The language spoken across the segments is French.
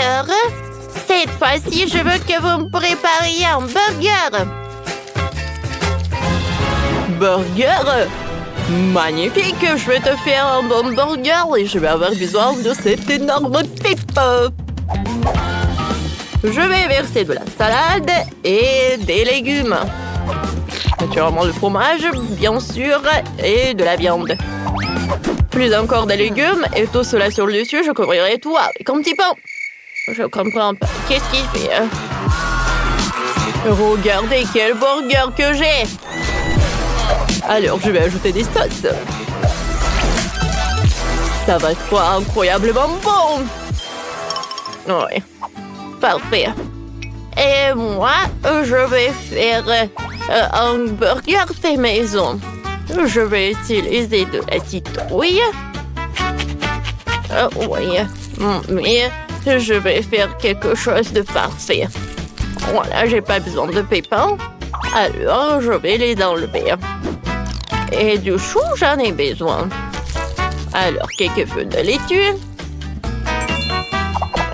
Alors, cette fois-ci, je veux que vous me prépariez un burger. Burger? Magnifique! Je vais te faire un bon burger et je vais avoir besoin de cette énorme pipe. Je vais verser de la salade et des légumes. Naturellement le fromage, bien sûr, et de la viande. Plus encore des légumes et tout cela sur le dessus, je couvrirai tout avec un petit pain. Je comprends pas. Qu'est-ce qu'il fait? Regardez quel burger que j'ai! Alors, je vais ajouter des sauces. Ça va être incroyablement bon! Oui, parfait. Et moi, je vais faire un burger fait maison. Je vais utiliser de la citrouille. Oui, mais je vais faire quelque chose de parfait. Voilà, j'ai pas besoin de pépins. Alors, je vais les enlever. Et du chou, j'en ai besoin. Alors, quelques feuilles de laitue.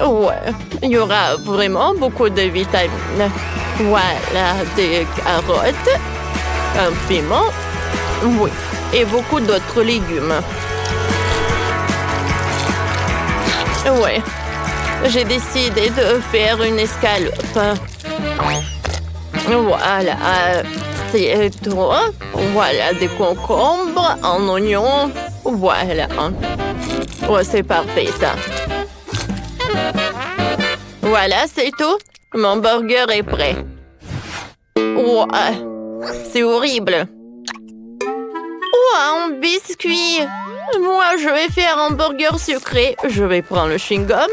Ouais, il y aura vraiment beaucoup de vitamines. Voilà, des carottes, un piment, oui, et beaucoup d'autres légumes. Ouais, j'ai décidé de faire une escalope. Voilà, c'est tout. Voilà, des concombres, un oignon. Voilà. Ouais, c'est parfait, ça. Voilà, c'est tout. Mon burger est prêt. Ouais, c'est horrible. Oh, un biscuit. Moi, je vais faire un burger sucré. Je vais prendre le chewing-gum.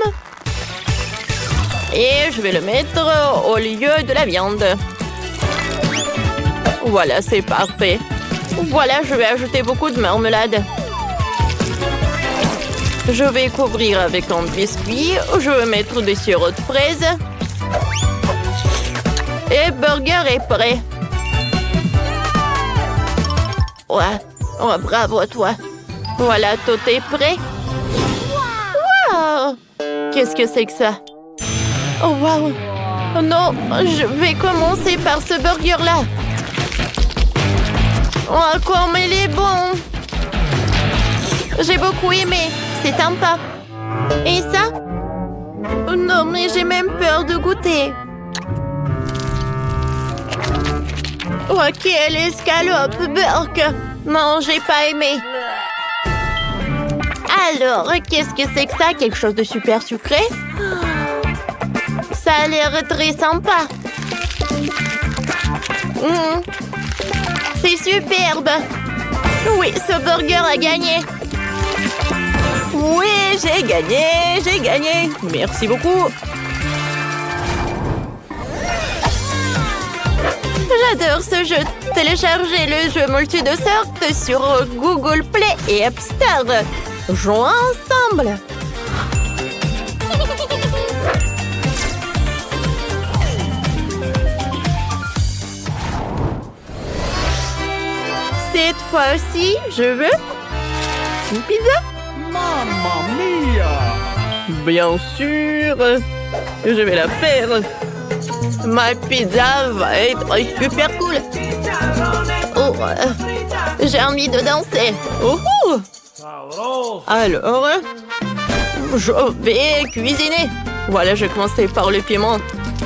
Et je vais le mettre au lieu de la viande. Voilà, c'est parfait. Voilà, je vais ajouter beaucoup de marmelade. Je vais couvrir avec un biscuit. Je vais mettre des sirops de fraises. Et burger est prêt. Ouais. Oh, bravo à toi. Voilà, tout est prêt. Wow! Qu'est-ce que c'est que ça? Oh, wow! Oh non, je vais commencer par ce burger-là. Oh, comme il est bon! J'ai beaucoup aimé. C'est sympa. Et ça? Oh non, mais j'ai même peur de goûter. Oh, quelle escalope, Burk! Non, j'ai pas aimé. Alors, qu'est-ce que c'est que ça? Quelque chose de super sucré? Ça a l'air très sympa. C'est superbe. Oui, ce burger a gagné. Oui, j'ai gagné. Merci beaucoup. J'adore ce jeu. Téléchargez le jeu multi de sorte sur Google Play et App Store. Jouons ensemble. Cette fois-ci, je veux une pizza. Mamma mia! Bien sûr, je vais la faire. Ma pizza va être super cool. Oh, j'ai envie de danser. Oh, alors, je vais cuisiner. Voilà, je vais commencer par le piment.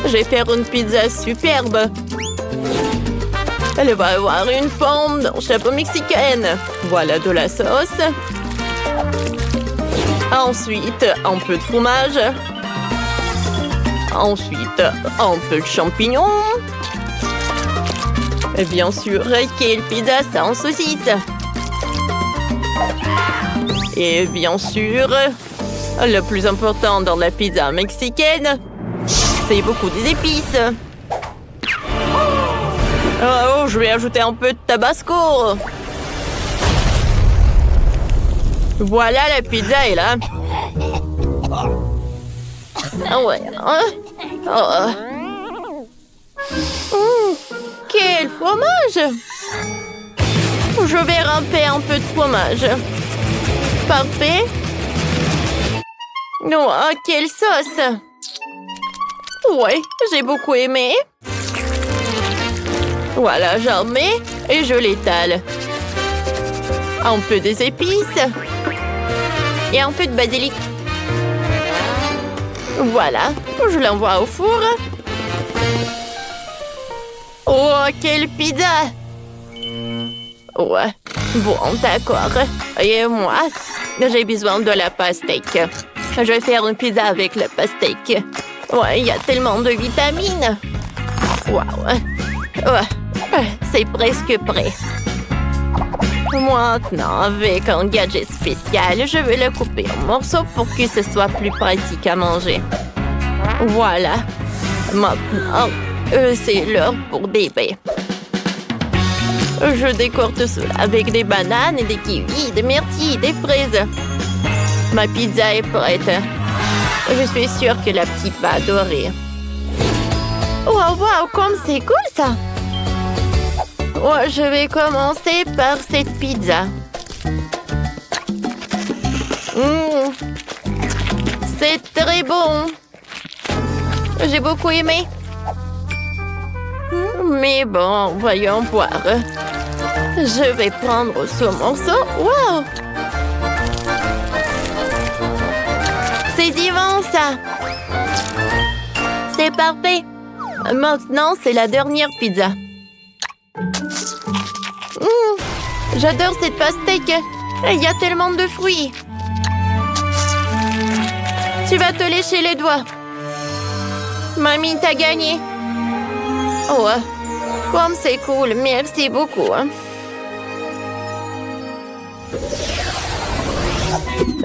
Je vais faire une pizza superbe. Elle va avoir une forme d'un chapeau mexicaine. Voilà de la sauce. Ensuite, un peu de fromage. Ensuite, un peu de champignons. Et bien sûr, quelle pizza sans saucisse. Et bien sûr, le plus important dans la pizza mexicaine, c'est beaucoup des épices. Oh, je vais ajouter un peu de tabasco. Voilà, la pizza est là. Ouais. Quel fromage! Je vais râper un peu de fromage. Parfait. Oh, quelle sauce! Ouais, j'ai beaucoup aimé. Voilà, j'en mets et je l'étale. Un peu des épices. Et un peu de basilic. Voilà, je l'envoie au four. Oh, quelle pizza! Ouais, bon, d'accord. Et moi, j'ai besoin de la pastèque. Je vais faire une pizza avec la pastèque. Ouais, il y a tellement de vitamines. Waouh! Ouais, c'est presque prêt. Maintenant, avec un gadget spécial, je vais le couper en morceaux pour que ce soit plus pratique à manger. Voilà. Maintenant, c'est l'heure pour des baies. Je décore tout cela avec des bananes, des kiwis, des myrtilles, des fraises. Ma pizza est prête. Je suis sûre que la petite va adorer. Wow, comme c'est cool ça! Ouais, je vais commencer par cette pizza. C'est très bon. J'ai beaucoup aimé. Mais bon, voyons voir. Je vais prendre ce morceau. Wow! C'est divin, ça! C'est parfait! Maintenant, c'est la dernière pizza. J'adore cette pastèque. Il y a tellement de fruits. Tu vas te lécher les doigts. Mamie, t'as gagné. Oh, comme c'est cool. Merci beaucoup.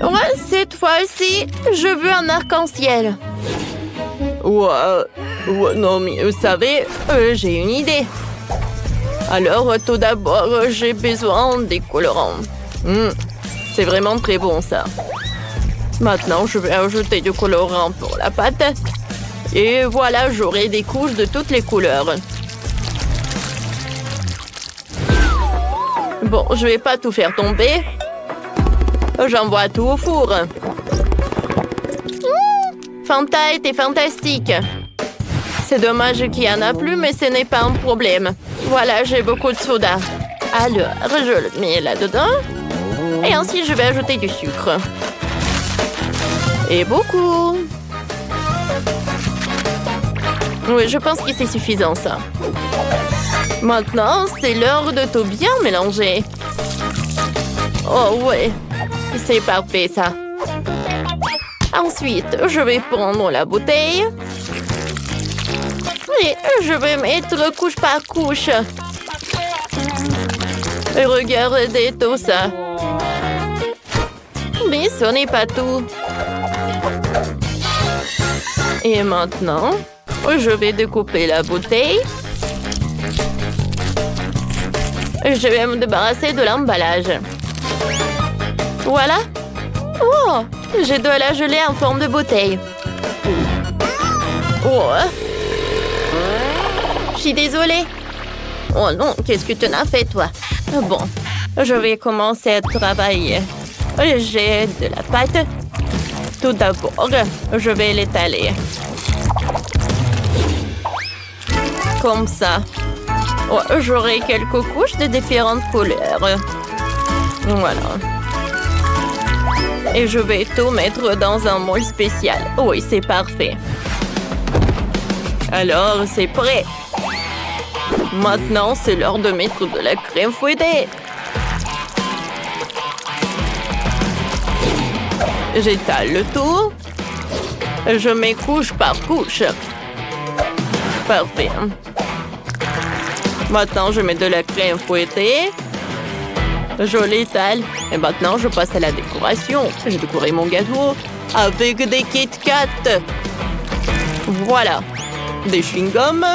Ouais, cette fois-ci, je veux un arc-en-ciel. Ouais, non, mais vous savez, j'ai une idée. Alors, tout d'abord, j'ai besoin des colorants. C'est vraiment très bon, ça. Maintenant, je vais ajouter du colorant pour la pâte. Et voilà, j'aurai des couches de toutes les couleurs. Bon, je vais pas tout faire tomber. J'envoie tout au four. Fanta était fantastique. C'est dommage qu'il n'y en a plus, mais ce n'est pas un problème. Voilà, j'ai beaucoup de soda. Alors, je le mets là-dedans. Et ensuite, je vais ajouter du sucre. Et beaucoup. Oui, je pense que c'est suffisant, ça. Maintenant, c'est l'heure de tout bien mélanger. Oh, ouais. C'est parfait, ça. Ensuite, je vais prendre la bouteille. Et je vais mettre couche par couche. Et regardez tout ça. Mais ce n'est pas tout. Et maintenant, je vais découper la bouteille. Je vais me débarrasser de l'emballage. Voilà. Oh, je dois la geler en forme de bouteille. Oh. Je suis désolée. Oh non, qu'est-ce que tu en as fait, toi? Bon, je vais commencer à travailler. J'ai de la pâte. Tout d'abord, je vais l'étaler. Comme ça. Oh, j'aurai quelques couches de différentes couleurs. Voilà. Et je vais tout mettre dans un moule spécial. Oui, c'est parfait. Alors, c'est prêt. Maintenant, c'est l'heure de mettre de la crème fouettée. J'étale le tout. Je mets couche par couche. Parfait. Maintenant, je mets de la crème fouettée. Je l'étale. Et maintenant, je passe à la décoration. J'ai décoré mon gâteau avec des Kit Kat. Voilà. Des chewing-gums,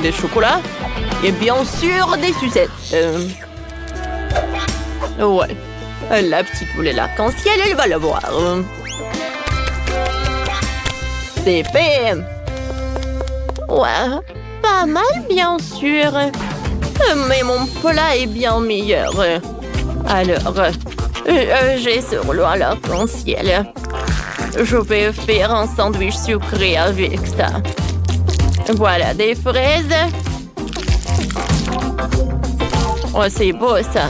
des chocolats et bien sûr des sucettes. Ouais. La petite voulait l'arc-en-ciel, elle va l'avoir. C'est fait. Ouais. Pas mal, bien sûr. Mais mon plat est bien meilleur. Alors, j'ai sur l'eau l'arc-en-ciel. Je vais faire un sandwich sucré avec ça. Voilà, des fraises. Oh, c'est beau, ça.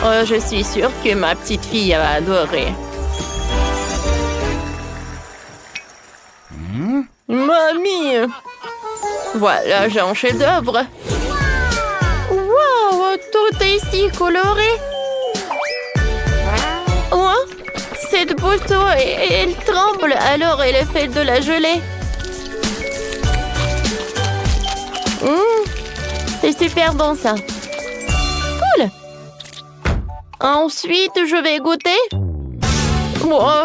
Oh, je suis sûre que ma petite fille va adorer. Mamie! Voilà, j'ai un chef-d'œuvre. Wow, tout est si coloré. Oh, cette bouteille, elle tremble, alors elle est faite de la gelée. C'est super bon, ça. Cool. Ensuite, je vais goûter. Oh,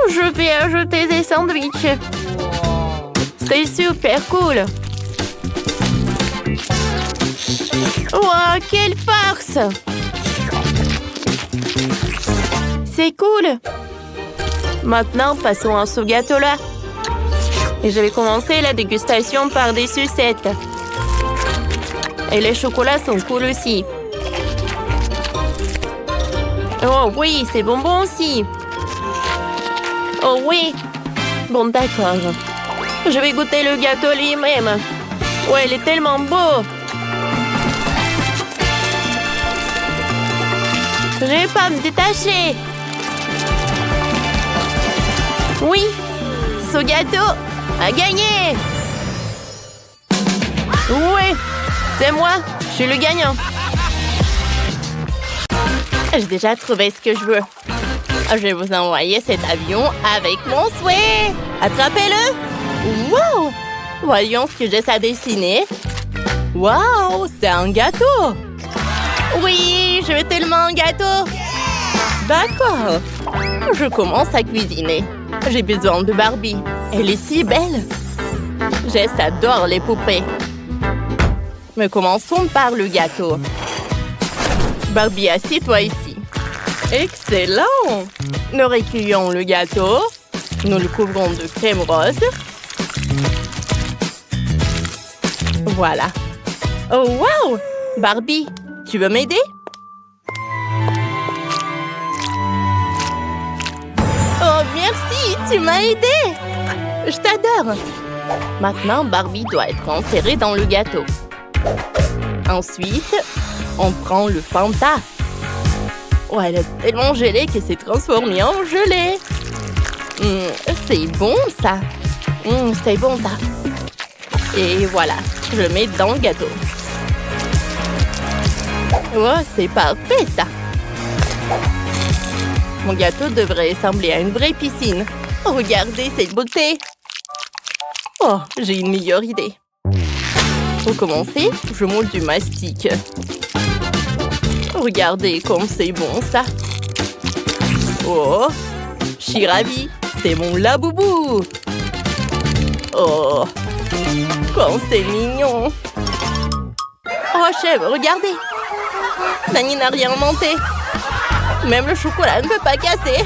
je vais ajouter des sandwichs. C'est super cool. Wow, quelle farce! C'est cool. Maintenant, passons à ce gâteau-là. Et je vais commencer la dégustation par des sucettes. Et les chocolats sont cool aussi. Oh oui, c'est bonbon aussi. Oh oui. Bon, d'accord. Je vais goûter le gâteau lui-même. Ouais, il est tellement beau. Je vais pas me détacher. Oui, ce gâteau a gagné. Ouais, c'est moi. Je suis le gagnant. J'ai déjà trouvé ce que je veux. Je vais vous envoyer cet avion avec mon souhait. Attrapez-le. Wow! Voyons ce que j'ai à dessiner. Wow! C'est un gâteau! Oui, je veux tellement un gâteau! D'accord! Je commence à cuisiner. J'ai besoin de Barbie. Elle est si belle! Jess adore les poupées. Mais commençons par le gâteau. Barbie, assieds-toi ici. Excellent! Nous recueillons le gâteau. Nous le couvrons de crème rose. Voilà. Oh, wow! Barbie, tu veux m'aider? Oh, merci! Tu m'as aidé! Je t'adore! Maintenant, Barbie doit être enserrée dans le gâteau. Ensuite, on prend le Fanta. Oh, elle est tellement gelée qu'elle s'est transformée en gelée. C'est bon, ça. C'est bon, ça. Et voilà, je le mets dans le gâteau. Oh, c'est parfait, ça. Mon gâteau devrait ressembler à une vraie piscine. Regardez cette beauté. Oh, j'ai une meilleure idée. Pour commencer, je moule du mastic. Regardez comme c'est bon, ça. Oh, je suis ravie. C'est mon laboubou. Oh, comme c'est mignon. Oh, chef, regardez. Dani n'a rien monté. Même le chocolat ne peut pas casser.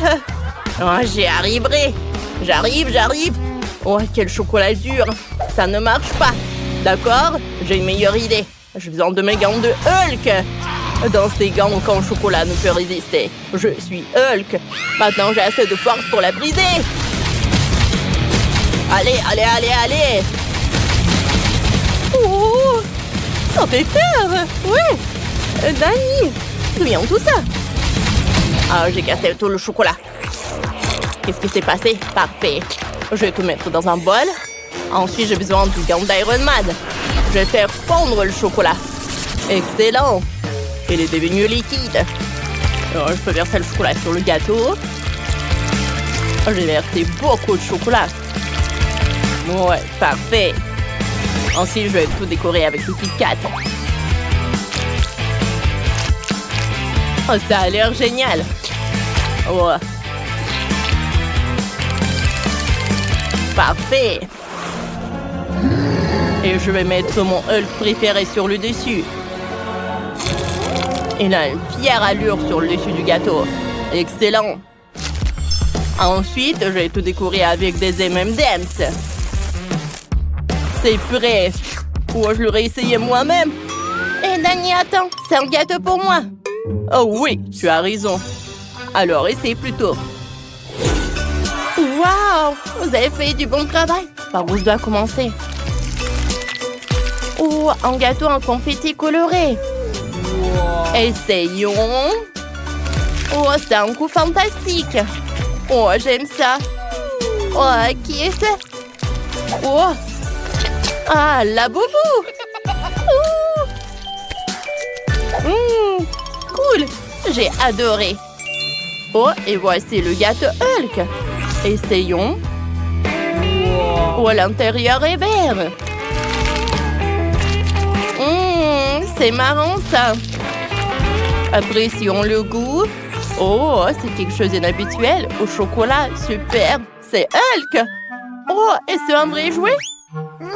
Oh, j'y arriverai. J'arrive. Oh, quel chocolat dur. Ça ne marche pas. D'accord, j'ai une meilleure idée. J'ai besoin de mes gants de Hulk. Dans ces gants, aucun chocolat ne peut résister. Je suis Hulk. Maintenant, j'ai assez de force pour la briser. Allez. Oh, ça fait peur. Ouais. Dani, d'où vient tout ça? Ah, j'ai cassé tout le chocolat. Qu'est-ce qui s'est passé? Parfait. Je vais tout mettre dans un bol. Ensuite, j'ai besoin du gant d'Iron Man. Je vais faire fondre le chocolat. Excellent. Il est devenu liquide. Alors, je peux verser le chocolat sur le gâteau. J'ai versé beaucoup de chocolat. Ouais, parfait. Ensuite, je vais tout décorer avec le Kit Kat. Oh, ça a l'air génial. Ouais. Parfait. Et je vais mettre mon Hulk préféré sur le dessus. Il a une fière allure sur le dessus du gâteau. Excellent. Ensuite, je vais tout décorer avec des M&M's. C'est prêt. Ou je l'aurais essayé moi-même. Et Dani, attends, c'est un gâteau pour moi. Oh oui, tu as raison. Alors, essaye plutôt. Waouh, vous avez fait du bon travail. Par où je dois commencer? Oh, un gâteau en confetti coloré. Essayons. Oh, c'est un coup fantastique. Oh, j'aime ça. Oh, qui est ce? Oh. Ah, la boubou. Cool. J'ai adoré. Oh, et voici le gâteau Hulk. Essayons. Oh, l'intérieur est vert. C'est marrant, ça. Apprécions le goût. Oh, c'est quelque chose d'inhabituel. Au chocolat, super. C'est Hulk. Oh, et c'est un vrai jouet?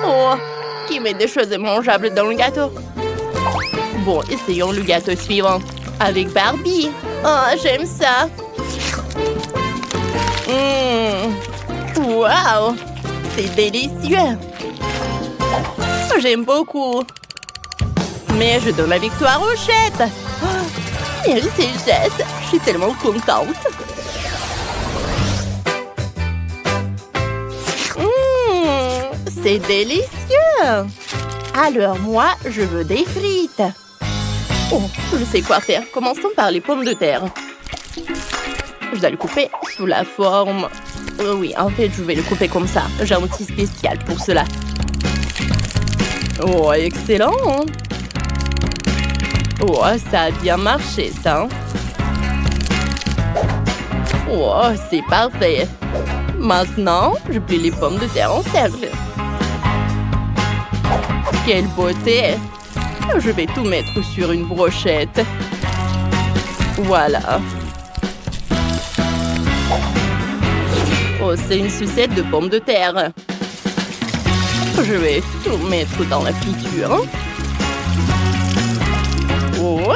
Oh, qui met des choses mangeables dans le gâteau? Bon, essayons le gâteau suivant. Avec Barbie. Oh, j'aime ça. Wow, c'est délicieux. J'aime beaucoup. Mais je donne la victoire aux chefs. Merci, Jess. Je suis tellement contente. C'est délicieux. Alors moi, je veux des frites. Oh, je sais quoi faire. Commençons par les pommes de terre. Je dois le couper sous la forme... oui, en fait, je vais le couper comme ça. J'ai un outil spécial pour cela. Oh, excellent. Oh, ça a bien marché, ça. Oh, c'est parfait. Maintenant, je plie les pommes de terre en cercle. Quelle beauté! Je vais tout mettre sur une brochette. Voilà. Oh, c'est une sucette de pommes de terre. Je vais tout mettre dans la friture. Oh.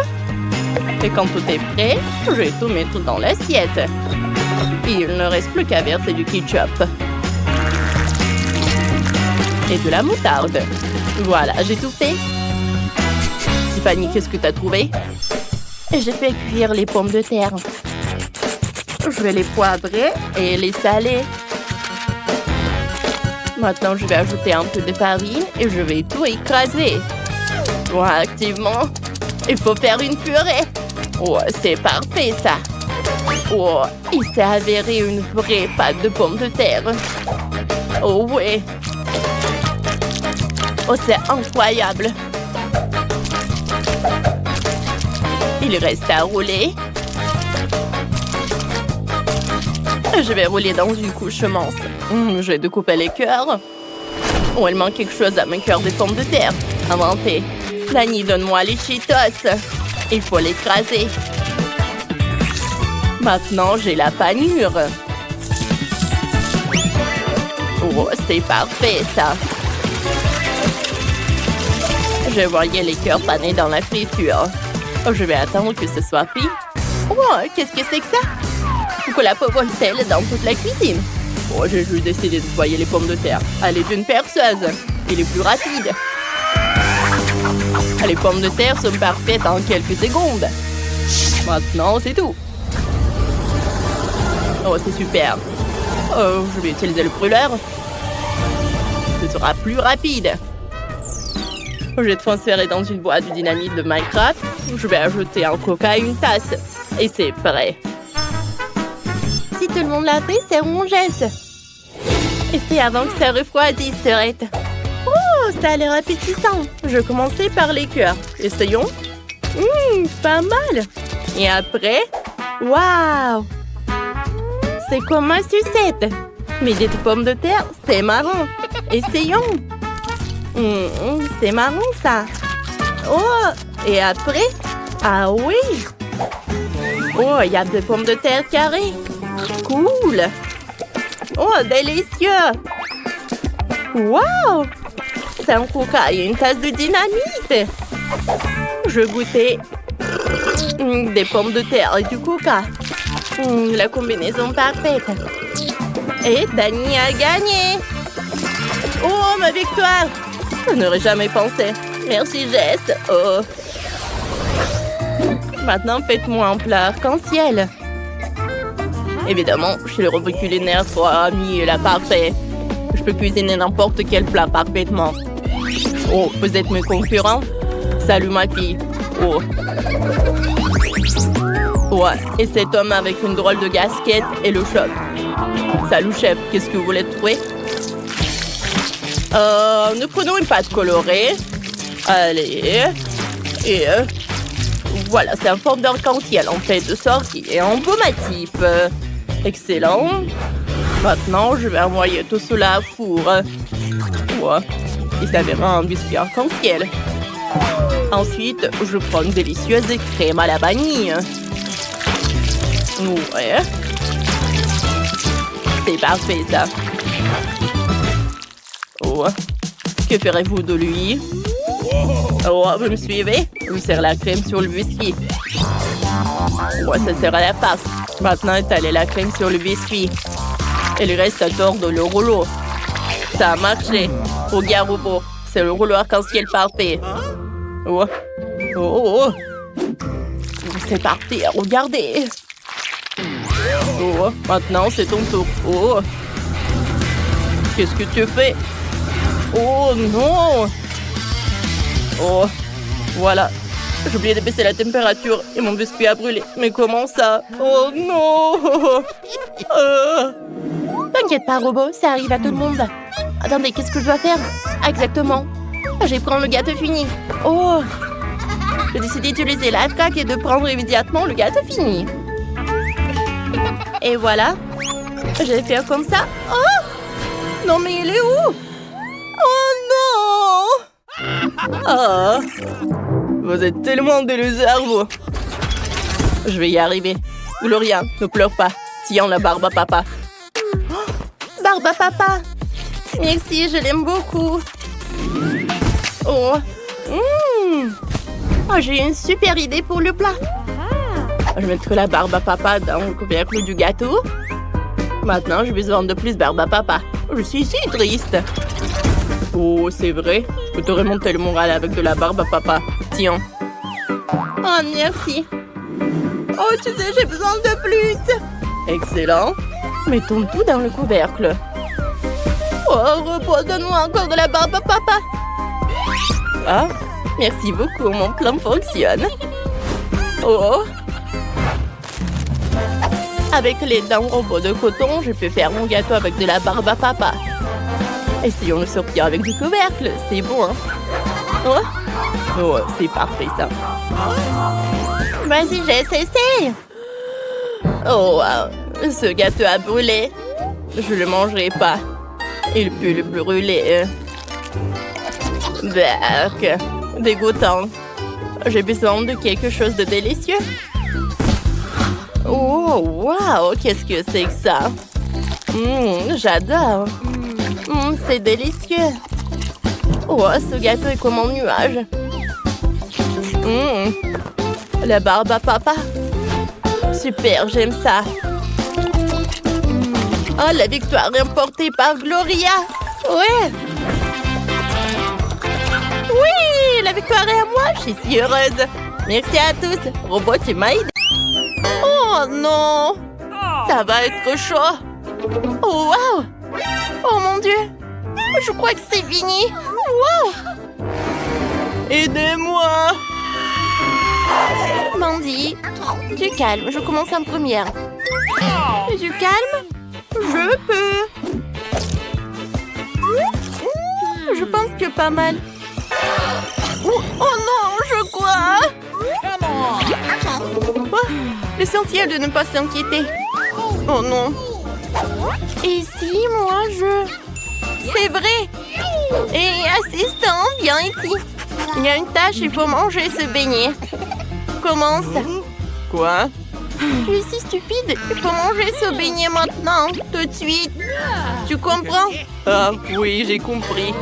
Et quand tout est prêt, je vais tout mettre dans l'assiette. Il ne reste plus qu'à verser du ketchup. Et de la moutarde. Voilà, j'ai tout fait. Tiffany, qu'est-ce que tu as trouvé? J'ai fait cuire les pommes de terre. Je vais les poivrer et les saler. Maintenant, je vais ajouter un peu de farine et je vais tout écraser. Oh, activement. Il faut faire une purée. Oh, c'est parfait, ça. Oh, il s'est avéré une vraie pâte de pommes de terre. Oh, ouais. Oh, c'est incroyable. Il reste à rouler. Je vais rouler dans une couche mince. Je vais découper les cœurs. Oh, il manque quelque chose à mes cœurs de pommes de terre. Inventé. Dani, donne-moi les Cheetos. Il faut l'écraser. Maintenant, j'ai la panure. Oh, c'est parfait, ça. Je voyais les cœurs panés dans la friture. Oh, je vais attendre que ce soit pris. Oh, qu'est-ce que c'est que ça? Pourquoi la peau vole-t-elle dans toute la cuisine? Oh, j'ai juste décidé de nettoyer les pommes de terre. Elle est d'une perceuse. Il est plus rapide. Les pommes de terre sont parfaites en quelques secondes. Maintenant, c'est tout. Oh, c'est super. Oh, je vais utiliser le brûleur. Ce sera plus rapide. Je vais transférer dans une boîte du dynamite de Minecraft. Je vais ajouter un coca et une tasse. Et c'est prêt. Si tout le monde l'a fait, c'est on jette. Et c'est avant que ça refroidisse, Serette. Oh, ça a l'air appétissant. Je vais commencer par les cœurs. Essayons. Pas mal. Et après, waouh! C'est comme un sucette. Mais des pommes de terre, c'est marrant. Essayons. C'est marrant, ça. Oh, et après, ah oui. Oh, il y a des pommes de terre carrées. Cool. Oh, délicieux. Wow. C'est un coca et une tasse de dynamite. Je goûtais des pommes de terre et du coca. La combinaison parfaite. Et Dani a gagné. Oh, ma victoire. Je n'aurais jamais pensé. Merci, Jess. Oh. Maintenant, faites-moi un plat arc-en-ciel. Évidemment, chez le robot culinaire 3 amis, la parfait. Je peux cuisiner n'importe quel plat parfaitement. Oh, vous êtes mes concurrents? Salut ma fille. Oh. Ouais, et cet homme avec une drôle de casquette et le shop. Salut chef, qu'est-ce que vous voulez trouver? Nous prenons une pâte colorée. Allez. Et voilà, c'est un fond d'arc-en-ciel en fait de sortie et embaumatif. Excellent. Maintenant, je vais envoyer tout cela à four. Ouais, il s'avérera un biscuit arc-en-ciel. Ensuite, je prends une délicieuse crème à la vanille. Ouais. C'est parfait, ça. Oh. Que ferez-vous de lui? Oh, vous me suivez? Je sers la crème sur le biscuit. Ouais, ça sert à la farce. Maintenant, étalez la crème sur le biscuit. Et il reste à tordre le rouleau. Ça a marché. Regarde, robot. C'est le rouleau arc-en-ciel parfait. Oh. Oh. C'est parfait. Regardez. Oh. Maintenant, c'est ton tour. Oh. Qu'est-ce que tu fais? Oh non. Oh. Voilà. J'ai oublié de baisser la température et mon biscuit a brûlé. Mais comment ça? Oh non. T'inquiète pas, robot, ça arrive à tout le monde. Attendez, qu'est-ce que je dois faire? Exactement. J'ai pris le gâteau fini. Oh. J'ai décidé d'utiliser la craque et de prendre immédiatement le gâteau fini. Et voilà. Je vais faire comme ça. Oh. Non, mais il est où? Oh non. Oh. Vous êtes tellement des losers, vous. Je vais y arriver. Gloria, ne pleure pas. Tiens la barbe à papa. Oh, barbe à papa. Merci, je l'aime beaucoup. Oh. Oh, j'ai une super idée pour le plat. Je mettrai la barbe à papa dans le couvercle du gâteau. Maintenant, j'ai besoin de plus barbe à papa. Je suis si triste. Oh, c'est vrai. Je peux te remonter le moral avec de la barbe à papa. Tiens. Oh, merci. Oh, tu sais, j'ai besoin de plus. Excellent. Mettons tout dans le couvercle. Oh, repose, donne-moi encore de la barbe à papa. Ah, merci beaucoup, mon plan fonctionne. Oh. Avec les dents robots de coton, je peux faire mon gâteau avec de la barbe à papa. Essayons de sortir avec du couvercle, c'est bon, hein? Oh, oh c'est parfait, ça. Vas-y, j'essaie. Oh, wow. Ce gâteau a brûlé. Je le mangerai pas. Il pue le brûler. Berk. Dégoûtant. J'ai besoin de quelque chose de délicieux. Oh, wow, qu'est-ce que c'est que ça? J'adore. C'est délicieux. Oh, ce gâteau est comme un nuage. La barbe à papa. Super, j'aime ça. Oh, la victoire remportée par Gloria. Ouais. Oui, la victoire est à moi. Je suis si heureuse. Merci à tous. Robot, tu m'as aidé. Oh non. Ça va être chaud. Oh, wow. Oh mon Dieu. Je crois que c'est fini. Wow. Aidez-moi. Mandy, du calme. Je commence en première. Du calme? Je peux. Je pense que pas mal. Oh non, je crois. L'essentiel de ne pas s'inquiéter. Oh non. Et si moi C'est vrai. Et assistant, viens ici. Il y a une tâche, il faut manger ce beignet. Commence. Quoi? Tu es si stupide. Il faut manger ce beignet maintenant, tout de suite. Tu comprends? Ah oui, j'ai compris.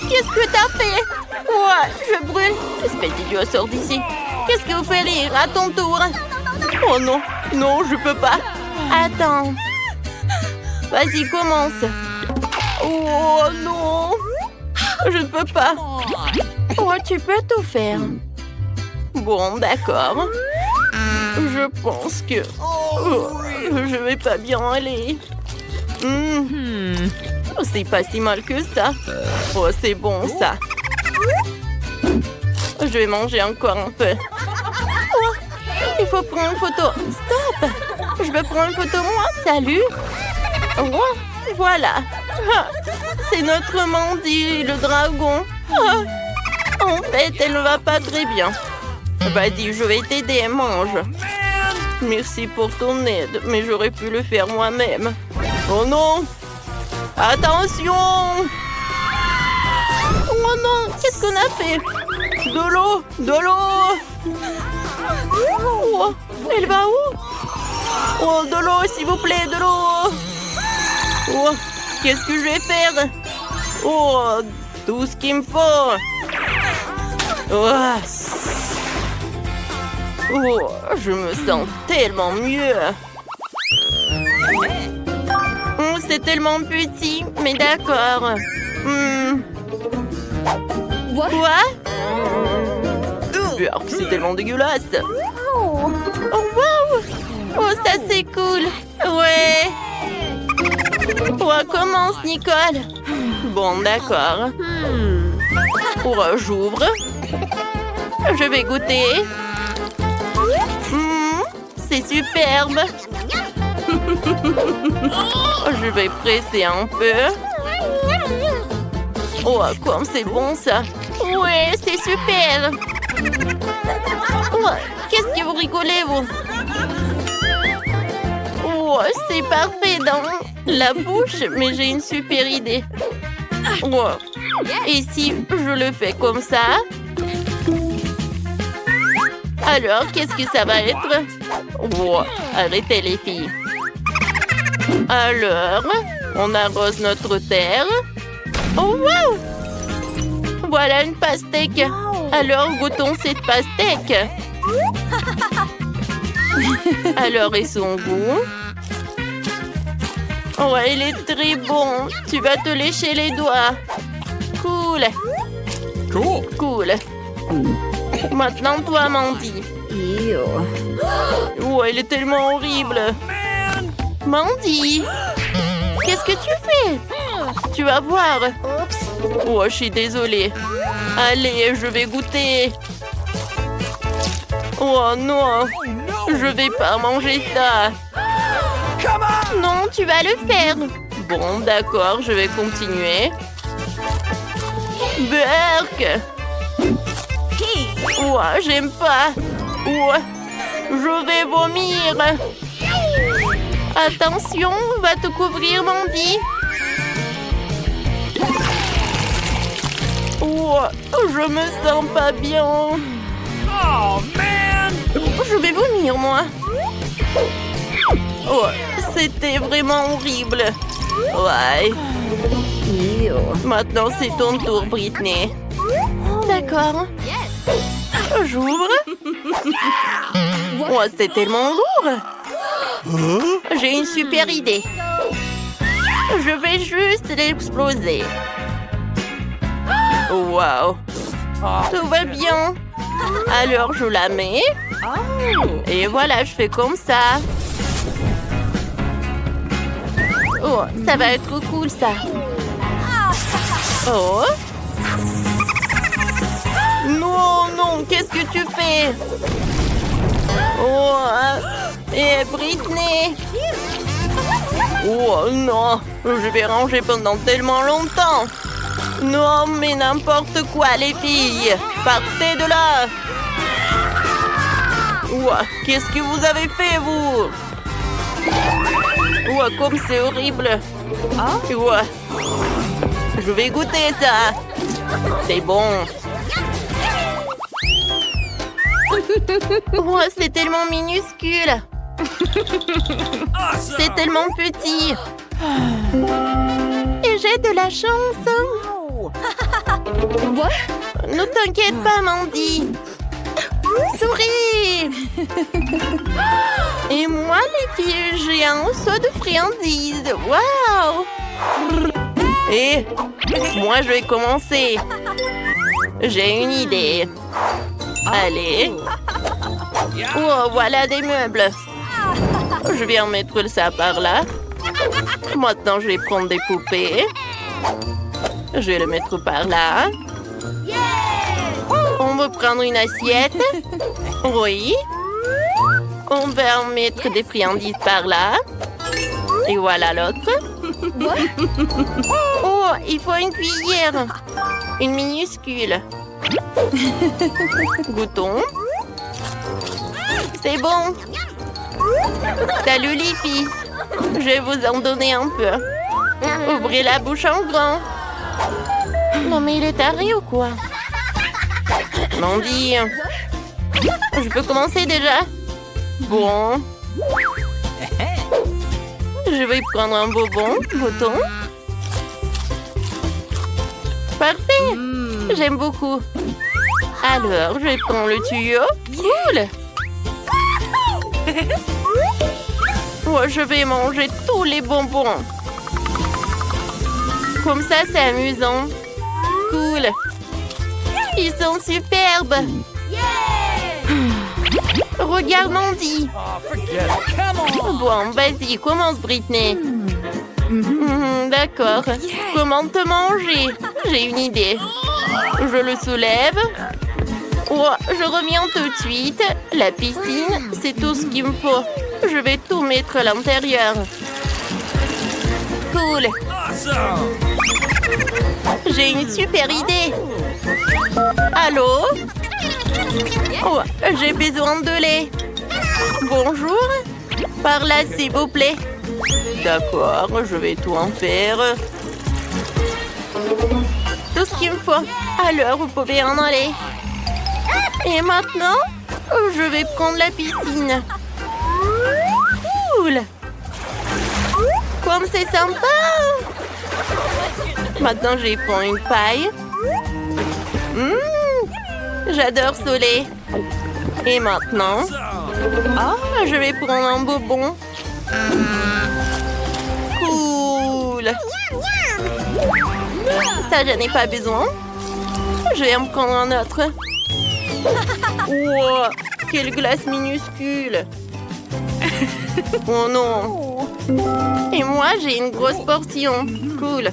Qu'est-ce que t'as fait? Ouais, je brûle. Espèce d'idiot, sors d'ici. Qu'est-ce que vous faites rire à ton tour? Oh non, non, je peux pas. Attends. Vas-y, commence. Oh non. Je ne peux pas. Oh, tu peux tout faire. Bon, d'accord. Je pense que... je vais pas bien aller. C'est pas si mal que ça. Oh, c'est bon, ça. Je vais manger encore un peu. Oh, il faut prendre une photo. Stop! Je vais prendre une photo, moi. Salut. Oh, voilà. Ah, c'est notre Mandy, le dragon. Ah, en fait, elle ne va pas très bien. Vas-y, je vais t'aider, mange. Merci pour ton aide, mais j'aurais pu le faire moi-même. Oh non! Attention! Oh non, qu'est-ce qu'on a fait? De l'eau! De l'eau! Oh, elle va où? Oh, de l'eau, s'il vous plaît, de l'eau! Oh, qu'est-ce que je vais faire? Oh, tout ce qu'il me faut! Oh. Oh, je me sens tellement mieux. Oh, c'est tellement petit, mais d'accord. Quoi? C'est tellement dégueulasse. Oh, wow! Oh, ça c'est cool. Ouais. Oh, commence, Nicole. Bon, d'accord. Oh, j'ouvre. Je vais goûter. C'est superbe. Je vais presser un peu. Oh, comme c'est bon ça. Ouais, c'est super. Oh, qu'est-ce que vous rigolez, vous? Oh, c'est parfait dans la bouche, mais j'ai une super idée. Oh. Et si je le fais comme ça? Alors, qu'est-ce que ça va être? Oh, arrêtez les filles. Alors, on arrose notre terre. Oh, wow! Voilà une pastèque. Alors, goûtons cette pastèque. Alors, et son goût? Oh, il est très bon. Tu vas te lécher les doigts. Cool. Cool. Cool. Maintenant, toi, Mandy. Oh, elle est tellement horrible. Mandy, qu'est-ce que tu fais? Tu vas voir. Oh, je suis désolée. Allez, je vais goûter. Oh non, je vais pas manger ça. Non, tu vas le faire. Bon, d'accord, je vais continuer. Burk. Oh, j'aime pas. Oh, je vais vomir. Attention, va te couvrir, Mandy. Oh, je me sens pas bien. Oh, man! Je vais vomir, moi. Oh, c'était vraiment horrible. Ouais. Maintenant, c'est ton tour, Britney. D'accord. J'ouvre. Oh, c'est tellement lourd. J'ai une super idée. Je vais juste l'exploser. Wow. Tout va bien. Alors, je la mets. Et voilà, je fais comme ça. Oh, ça va être cool, ça. Oh. Non, non, qu'est-ce que tu fais? Oh, et Britney. Oh non, je vais ranger pendant tellement longtemps. Non, mais n'importe quoi, les filles. Partez de là. Oh, qu'est-ce que vous avez fait, vous? Oh, comme c'est horrible. Oh, je vais goûter ça. C'est bon. Oh, c'est tellement minuscule. C'est tellement petit. Et j'ai de la chance. Ne t'inquiète pas, Mandy. Souris. Et moi, les filles, j'ai un seau de friandises. Waouh. Et moi, je vais commencer. J'ai une idée. Allez. Oh, voilà des meubles. Je vais en mettre ça par là. Maintenant, je vais prendre des poupées. Je vais le mettre par là. On va prendre une assiette. Oui. On va en mettre des friandises par là. Et voilà l'autre. Oh, il faut une cuillère. Une minuscule. Goûtons. C'est bon. Salut les filles. Je vais vous en donner un peu. Ouvrez la bouche en grand. Non mais il est taré ou quoi? Mandy. Je peux commencer déjà? Bon. Je vais prendre un bonbon. Bouton. Parfait. J'aime beaucoup. Alors, je vais prendre le tuyau. Cool. Oh, je vais manger tous les bonbons. Comme ça, c'est amusant. Cool. Ils sont superbes. Regarde Mandy. Oh, forget it. Come on. Bon, vas-y, commence Britney. D'accord. Comment te manger? J'ai une idée. Je le soulève. Oh, je reviens tout de suite. La piscine, c'est tout ce qu'il me faut. Je vais tout mettre à l'intérieur. Cool. Awesome. J'ai une super idée. Allô? Oh, j'ai besoin de lait. Bonjour. Par là, s'il vous plaît. D'accord, je vais tout en faire. Tout ce qu'il me faut. Alors, vous pouvez en aller. Et maintenant, je vais prendre la piscine. Cool. Comme c'est sympa. Maintenant, je vais prendre une paille. J'adore ce lait. Et maintenant, je vais prendre un bonbon. Cool. Ça, je n'ai pas besoin. Je vais en prendre un autre. Wow, quelle glace minuscule. Oh non. Et moi, j'ai une grosse portion. Cool.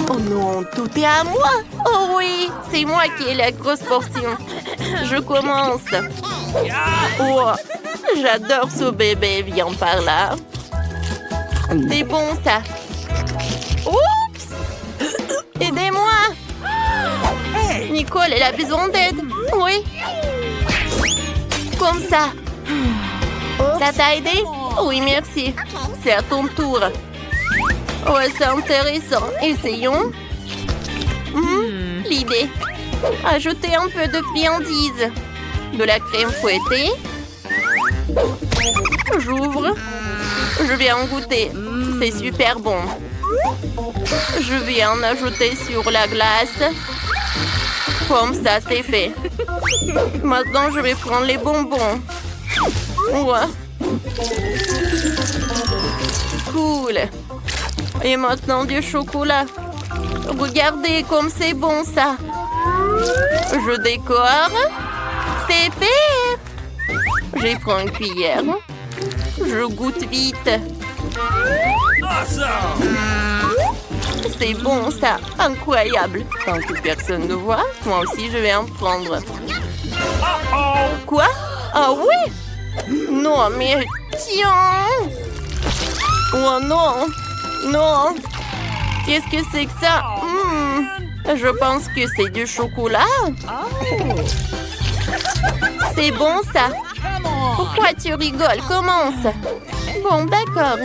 Oh non, tout est à moi. Oh oui, c'est moi qui ai la grosse portion. Je commence. Oh, j'adore ce bébé. Viens par là. C'est bon, ça. Oups. Aidez-moi. Nicole, elle a besoin d'aide. Oui. Comme ça. Ça t'a aidé? Oui, merci. C'est à ton tour. Ouais, c'est intéressant. Essayons. L'idée. Ajouter un peu de friandise. De la crème fouettée. J'ouvre. Je vais en goûter. C'est super bon. Je vais en ajouter sur la glace. Comme ça, c'est fait. Maintenant, je vais prendre les bonbons. Ouais. Cool. Et maintenant, du chocolat. Regardez comme c'est bon, ça. Je décore. C'est fait. Je prends une cuillère. Je goûte vite. Awesome. C'est bon, ça. Incroyable. Tant que personne ne voit, moi aussi, je vais en prendre. Uh-oh. Quoi? Ah oui? Non, mais tiens! Oh non! Non! Qu'est-ce que c'est que ça? Je pense que c'est du chocolat. C'est bon, ça. Pourquoi tu rigoles? Commence. Bon, d'accord.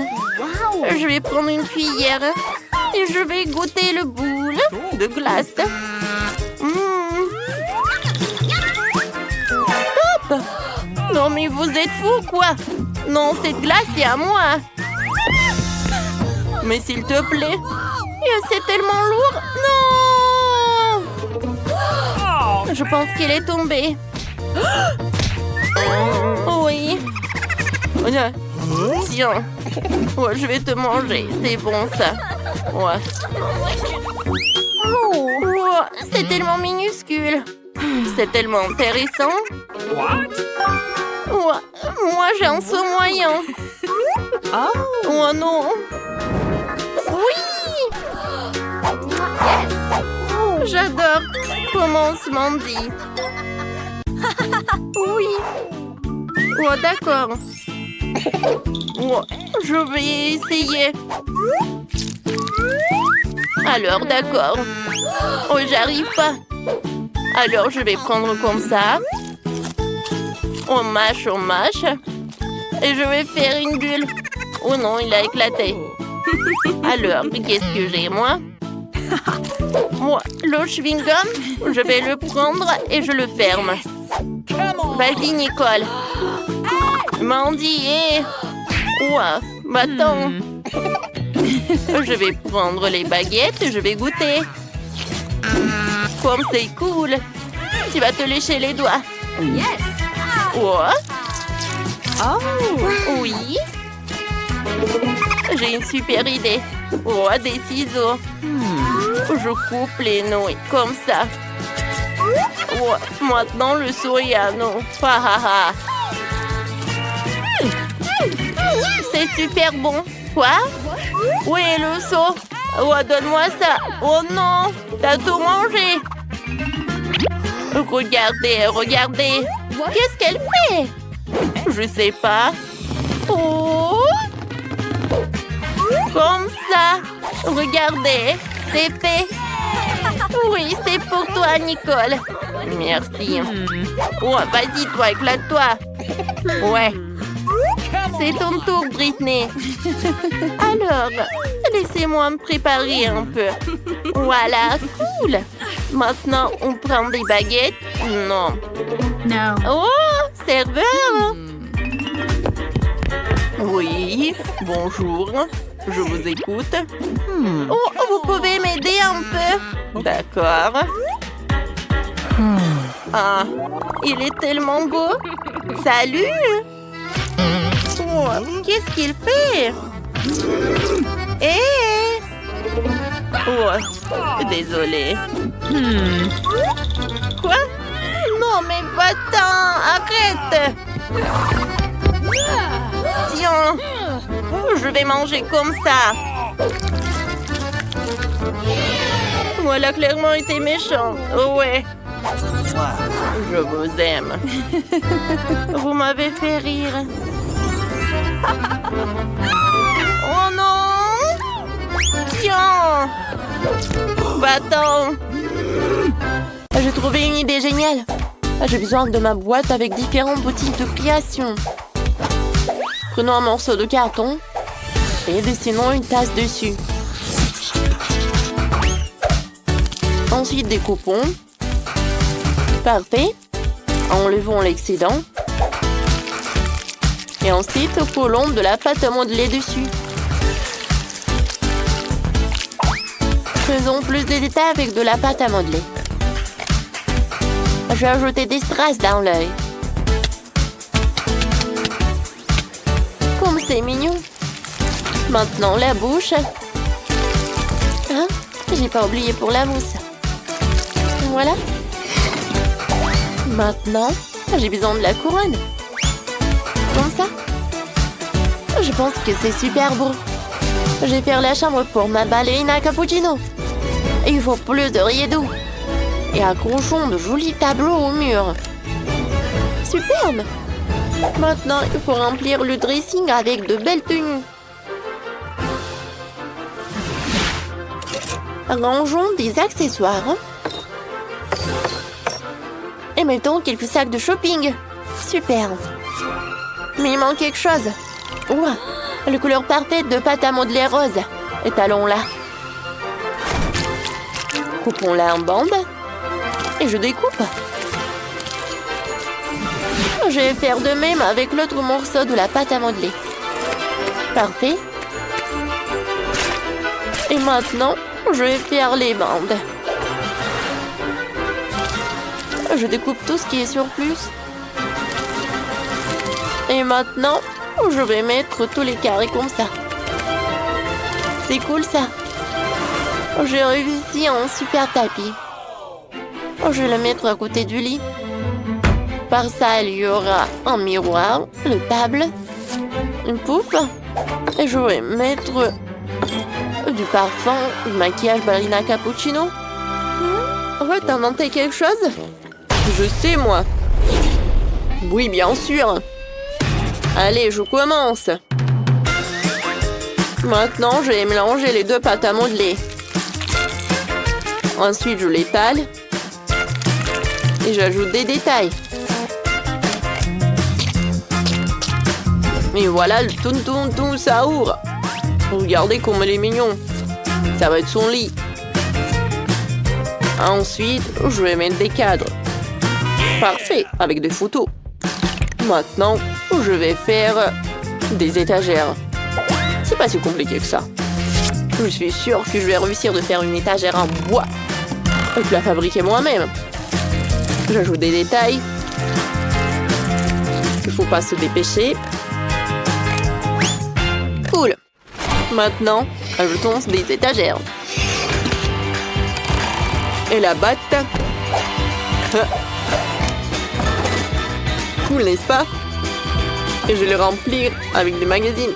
Je vais prendre une cuillère et je vais goûter le boule de glace. Stop! Non, mais vous êtes fous, quoi? Non, cette glace, c'est à moi. Mais s'il te plaît. C'est tellement lourd. Non! Oh, Je pense qu'elle est tombée. Oui. Tiens. Ouais, je vais te manger. C'est bon, ça. Ouais. Ouais, c'est tellement minuscule. C'est tellement intéressant. what? Ouais, moi, j'ai un saut moyen. Oh non. Oui. Commence, Mandy. Oui. Oh, d'accord. Oh, je vais essayer. Alors, d'accord. Oh, j'arrive pas. Alors, je vais prendre comme ça. On mâche. Et je vais faire une bulle. Oh non, il a éclaté. Alors, qu'est-ce que j'ai, moi? Moi, le chewing-gum, je vais le prendre et je le ferme. Vas-y, Nicole. Mandy, ouah, bâton. Je vais prendre les baguettes et je vais goûter. Comme c'est cool. Tu vas te lécher les doigts. Yes. Ouah. Oh. Oui. J'ai une super idée. Oh, des ciseaux. Je coupe les nouilles comme ça. Oh, maintenant le soriano. Ha ha ha. C'est super bon. Quoi? Où est le seau? Oh, donne-moi ça. Oh non, t'as tout mangé. Regardez. Qu'est-ce qu'elle fait? Je sais pas. Oh! Comme ça. Regardez, c'est fait. Oui, c'est pour toi, Nicole. Merci. Oh, vas-y, toi, éclate-toi. Ouais. C'est ton tour, Britney. Alors, laissez-moi me préparer un peu. Voilà, cool. Maintenant, on prend des baguettes. Non. No. Oh, serveur. Oui, bonjour. Je vous écoute. Oh, vous pouvez m'aider un peu? D'accord. Ah, il est tellement beau. Salut. Oh, qu'est-ce qu'il fait? Oh, désolé. Quoi? Non, mais va-t'en, arrête. Tiens, je vais manger comme ça. Voilà, clairement été méchant. Oh ouais. Je vous aime. Vous m'avez fait rire. Oh non! Tiens! Va-t'en! J'ai trouvé une idée géniale. J'ai besoin de ma boîte avec différents motifs de création. Prenons un morceau de carton et dessinons une tasse dessus. Ensuite, découpons. Parfait. Enlevons l'excédent. Et ensuite, collons de la pâte à modeler dessus. Faisons plus de détails avec de la pâte à modeler. Je vais ajouter des strass dans l'œil. Comme c'est mignon. Maintenant, la bouche. Hein? J'ai pas oublié pour la mousse. Voilà. Maintenant, j'ai besoin de la couronne. Comme ça. Je pense que c'est super beau. Je vais faire la chambre pour ma ballerina cappuccino. Et il faut plus de rideaux. Et accrochons de jolis tableaux au mur. Superbe! Maintenant, il faut remplir le dressing avec de belles tenues. Rangeons des accessoires. Et mettons quelques sacs de shopping. Super! Mais il manque quelque chose. Ouah, la couleur parfaite de pâte à modeler rose. Étalons-la. Coupons-la en bande. Et je découpe. Je vais faire de même avec l'autre morceau de la pâte à modeler. Parfait. Et maintenant, je vais faire les bandes. Je découpe tout ce qui est surplus. Et maintenant, je vais mettre tous les carrés comme ça. C'est cool ça. J'ai réussi un super tapis. Je vais le mettre à côté du lit. Par ça, il y aura un miroir, une table, une pouffe. Et je vais mettre du parfum, du maquillage ballerina cappuccino. Ouais, t'as inventé quelque chose? Je sais, moi. Oui, bien sûr. Allez, je commence. Maintenant, je vais mélanger les deux pâtes à modeler. Ensuite, je l'étale. Et j'ajoute des détails. Et voilà le toun saour. Regardez comme il est mignon. Ça va être son lit. Ensuite, je vais mettre des cadres. Parfait, avec des photos. Maintenant, je vais faire des étagères. C'est pas si compliqué que ça. Je suis sûre que je vais réussir de faire une étagère en bois. Et de la fabriquer moi-même. J'ajoute des détails. Il faut pas se dépêcher. Cool. Maintenant, ajoutons des étagères. Et la batte. Cool, n'est-ce pas? Et je vais le remplir avec des magazines.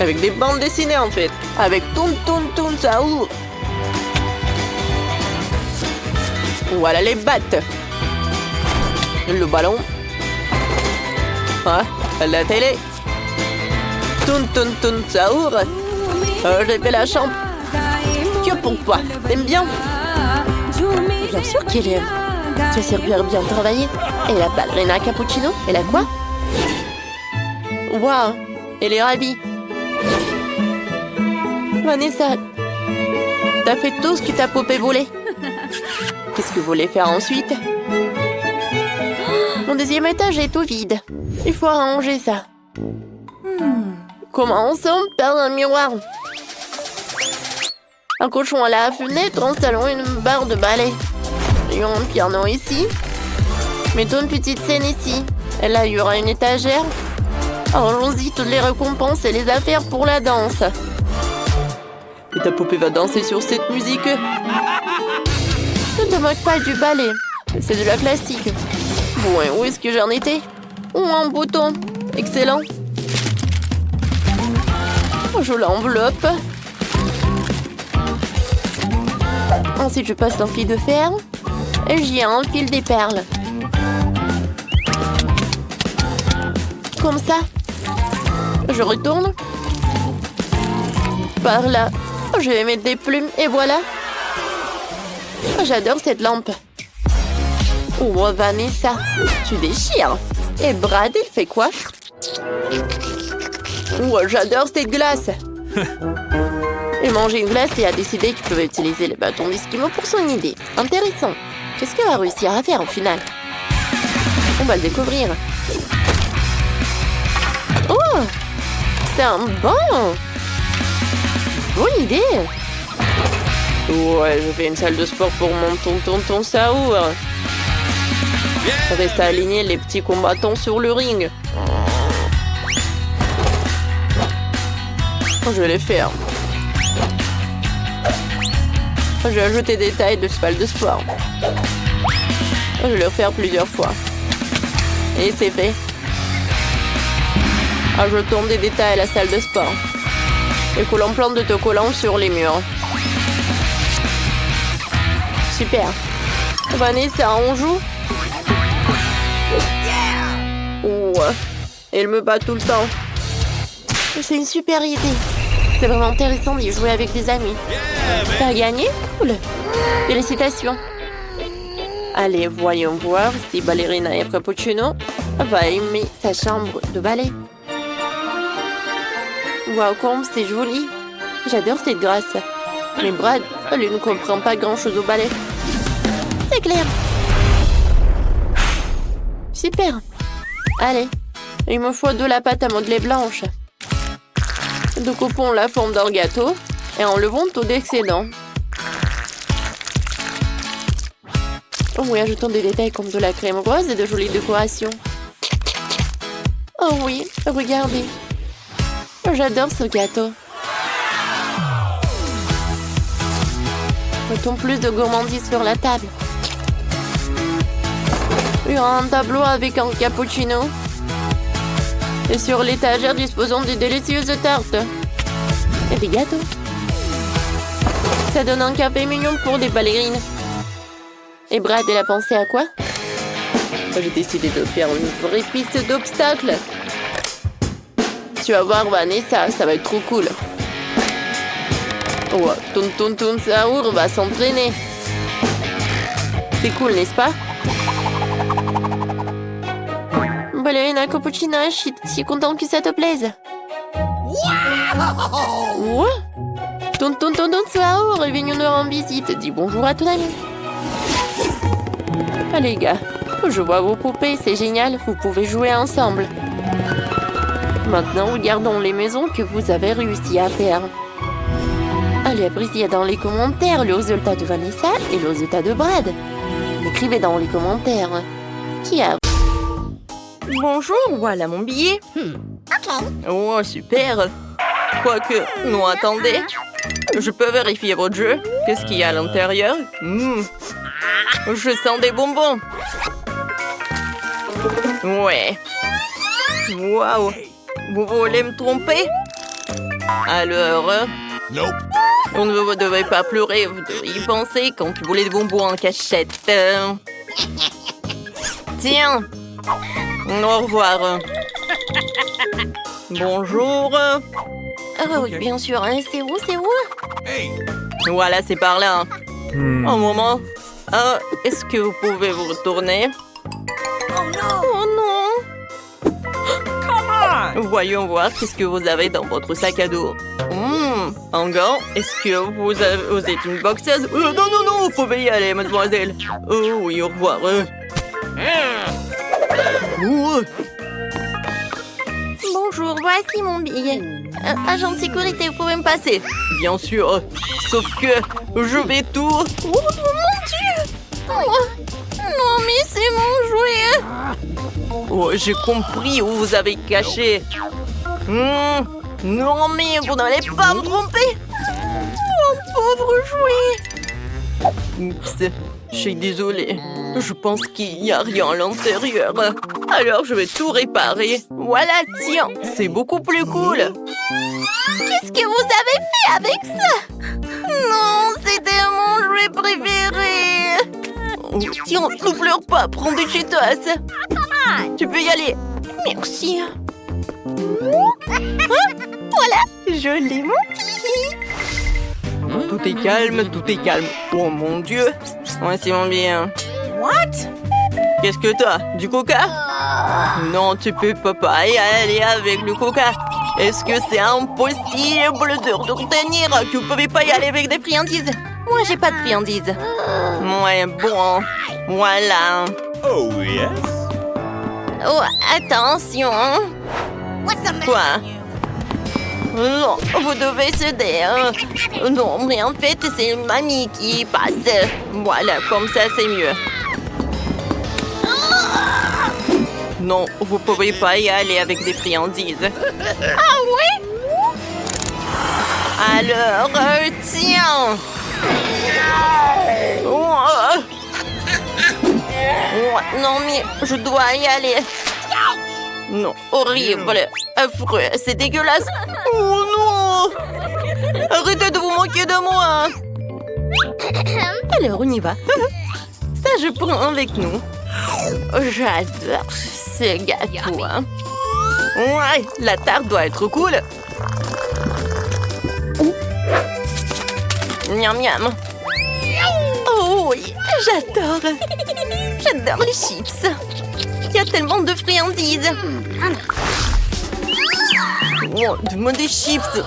Avec des bandes dessinées, en fait. Avec toun saour. Voilà les battes. Le ballon. La télé. Toun saour. J'ai fait la chambre. Que pourquoi? T'aimes bien? Bien sûr qu'il aime. Tu as super bien travaillé. Et la ballerina cappuccino? Elle a quoi? Waouh! Elle est ravie. Vanessa, t'as fait tout ce que ta poupée voulait. Qu'est-ce que vous voulez faire ensuite? Mon deuxième étage est tout vide. Il faut arranger ça. Commençons par un miroir. Accrochons à la fenêtre, installons une barre de balai. Ayons un piano ici. Mettons une petite scène ici. Et là, il y aura une étagère. Arrangeons-y toutes les récompenses et les affaires pour la danse. Et ta poupée va danser sur cette musique. Ne te moque pas du ballet. C'est de la classique. Bon, et où est-ce que j'en étais? Oh, un bouton. Excellent. Je l'enveloppe. Ensuite, je passe dans le fil de fer. Et j'y enfile des perles. Comme ça. Je retourne. Par là. Je vais mettre des plumes et voilà. J'adore cette lampe. Oh, Vanessa, tu déchires. Et Brad, il fait quoi? Oh, j'adore cette glace. Il mangeait une glace et a décidé qu'il pouvait utiliser le bâton d'esquimau pour son idée. Intéressant. Qu'est-ce qu'il va réussir à faire au final? On va le découvrir. Oh! C'est un banc! Bonne idée! Ouais, je fais une salle de sport pour mon tonton saour. Reste à aligner les petits combattants sur le ring. Je vais les faire. Je vais ajouter des tailles de salle de sport. Je vais le faire plusieurs fois. Et c'est fait. Ajoutons des détails à la salle de sport. Et collons plein d'autocollants sur les murs. Super. Vanessa, on joue? Ouais. Elle me bat tout le temps. C'est une super idée. C'est vraiment intéressant d'y jouer avec des amis. T'as gagné? Cool. Félicitations. Allez, voyons voir si Ballerina et Cappuccino va aimer sa chambre de ballet. Waouh, comme c'est joli. J'adore cette grâce. Mais Brad, lui ne comprend pas grand-chose au ballet. C'est clair. Super. Allez, il me faut de la pâte à modeler blanche. Découpons la forme d'un gâteau et enlevons tout d'excédent. Oh oui, ajoutons des détails comme de la crème rose et de jolies décorations. Oh oui, regardez. J'adore ce gâteau. Mettons plus de gourmandise sur la table. Il y aura un tableau avec un cappuccino. Et sur l'étagère, disposons de délicieuses tartes. Et des gâteaux. Ça donne un café mignon pour des ballerines. Et Brad, elle a pensé à quoi? J'ai décidé de faire une vraie piste d'obstacles. Tu vas voir, Vanessa, ça va être trop cool. Oh, Tonton Saour va s'entraîner. C'est cool, n'est-ce pas? Ballerina Cappuccina, je suis contente que ça te plaise. Wow! Tonton Saour est venu nous rendre visite. Dis bonjour à ton ami. Allez, les gars, je vois vos poupées, c'est génial. Vous pouvez jouer ensemble. Maintenant, regardons les maisons que vous avez réussi à faire. Allez, appréciez dans les commentaires le résultat de Vanessa et le résultat de Brad. Écrivez dans les commentaires. Qui a... Bonjour, voilà mon billet. Oh, super. Quoique, non, attendez. Je peux vérifier votre jeu? Qu'est-ce qu'il y a à l'intérieur? Je sens des bonbons. Ouais. Waouh. Vous voulez me tromper? Alors... Nope. On ne vous devez pas pleurer, vous devriez y penser quand tu voulais des bonbons en cachette. Tiens. Au revoir. Bonjour. Ah oui, bien sûr, hein, c'est où? Hey. Voilà, c'est par là. Un moment. Est-ce que vous pouvez vous retourner? Oh non. Come on. Voyons voir qu'est-ce que vous avez dans votre sac à dos. Un gant. Est-ce que vous êtes une boxeuse? Non, vous pouvez y aller, mademoiselle. Oh oui, au revoir. Bonjour, voici mon billet. Agent de sécurité, vous pouvez me passer? Bien sûr. Sauf que je vais tout... Oh mon Dieu! Oh, non, mais c'est mon jouet! Oh, j'ai compris où vous avez caché. Non, mais vous n'allez pas me tromper. Mon pauvre jouet! Oups, je suis désolée. Je pense qu'il n'y a rien à l'intérieur. Alors, je vais tout réparer. Voilà, tiens, c'est beaucoup plus cool. Qu'est-ce que vous avez fait avec ça? Non, c'était mon jouet préféré! Oh, tiens, ne pleure pas, prends des Cheetos. Tu peux y aller. Merci. Voilà, je l'ai monté. Tout est calme, tout est calme. Oh mon Dieu. Ouais, c'est mon bien. What? Qu'est-ce que t'as? Du coca? Non, tu peux pas y aller avec le coca. Est-ce que c'est impossible de retenir que vous pouvez pas y aller avec des friandises? Moi, j'ai pas de friandises. Ouais, bon. Voilà. Oh yes. Oh, attention. Quoi? Non, vous devez céder. Non, mais en fait, c'est mamie qui passe. Voilà, comme ça, c'est mieux. Non, vous pouvez pas y aller avec des friandises. Ah oui? Alors, tiens. Non, mais je dois y aller. Non, horrible, affreux, c'est dégueulasse. Oh non! Arrêtez de vous moquer de moi. Alors, on y va. Ça, je prends avec nous. J'adore ce gâteau. Ouais, la tarte doit être cool. Miam miam. Oh oui, j'adore. J'adore les chips. Il y a tellement de friandises. Oh, donne-moi des chips.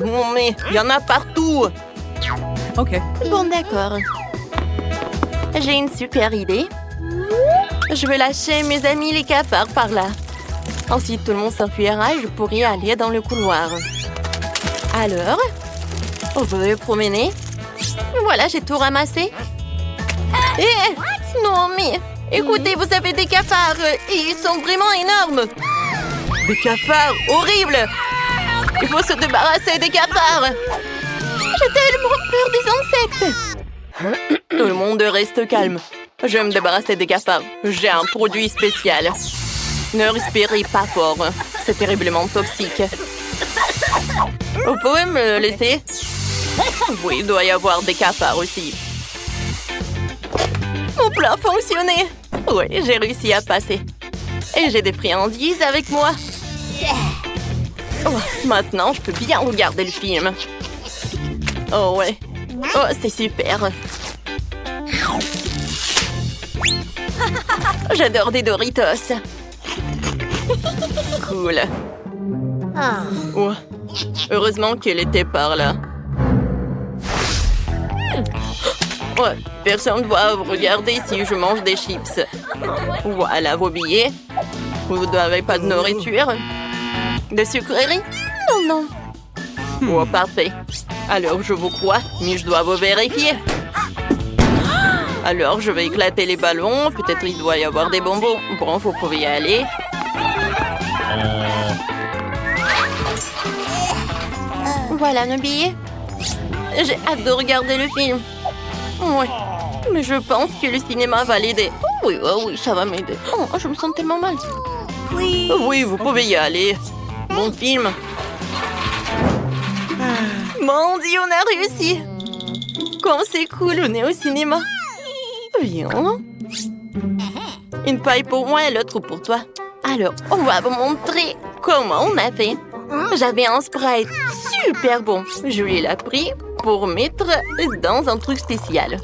Non mais, il y en a partout. Ok. Bon, d'accord. J'ai une super idée. Je vais lâcher mes amis les cafards par là. Ensuite, tout le monde s'enfuira et je pourrai aller dans le couloir. Alors, vous pouvez promener. Voilà, j'ai tout ramassé. Non, mais écoutez, vous avez des cafards et ils sont vraiment énormes. Des cafards horribles. Il faut se débarrasser des cafards. J'ai tellement peur des insectes. Tout le monde reste calme. Je vais me débarrasser des cafards. J'ai un produit spécial. Ne respirez pas fort. C'est terriblement toxique. Vous pouvez me le laisser? Oui, il doit y avoir des cafards aussi. plan a fonctionné. Oui, j'ai réussi à passer. Et j'ai des friandises avec moi. Oh, maintenant, je peux bien regarder le film. Oh ouais. Oh, c'est super. J'adore des Doritos. Cool. Oh, heureusement qu'elle était par là. Ouais, personne ne doit regarder si je mange des chips. Voilà vos billets. Vous n'avez pas de nourriture? De sucreries? Non, non. Oh, parfait. Alors, je vous crois, mais je dois vous vérifier. Alors, je vais éclater les ballons. Peut-être il doit y avoir des bonbons. Bon, vous pouvez y aller. Voilà nos billets. J'ai hâte de regarder le film. Ouais, mais je pense que le cinéma va l'aider. Oh oui, ça va m'aider. Oh, je me sens tellement mal. Oui, vous pouvez y aller. Bon film. Mon Dieu, on a réussi. Comme c'est cool, on est au cinéma. Viens. Une paille pour moi et l'autre pour toi. Alors, on va vous montrer comment on a fait. J'avais un Sprite super bon. Je lui l'ai pris pour mettre dans un truc spécial.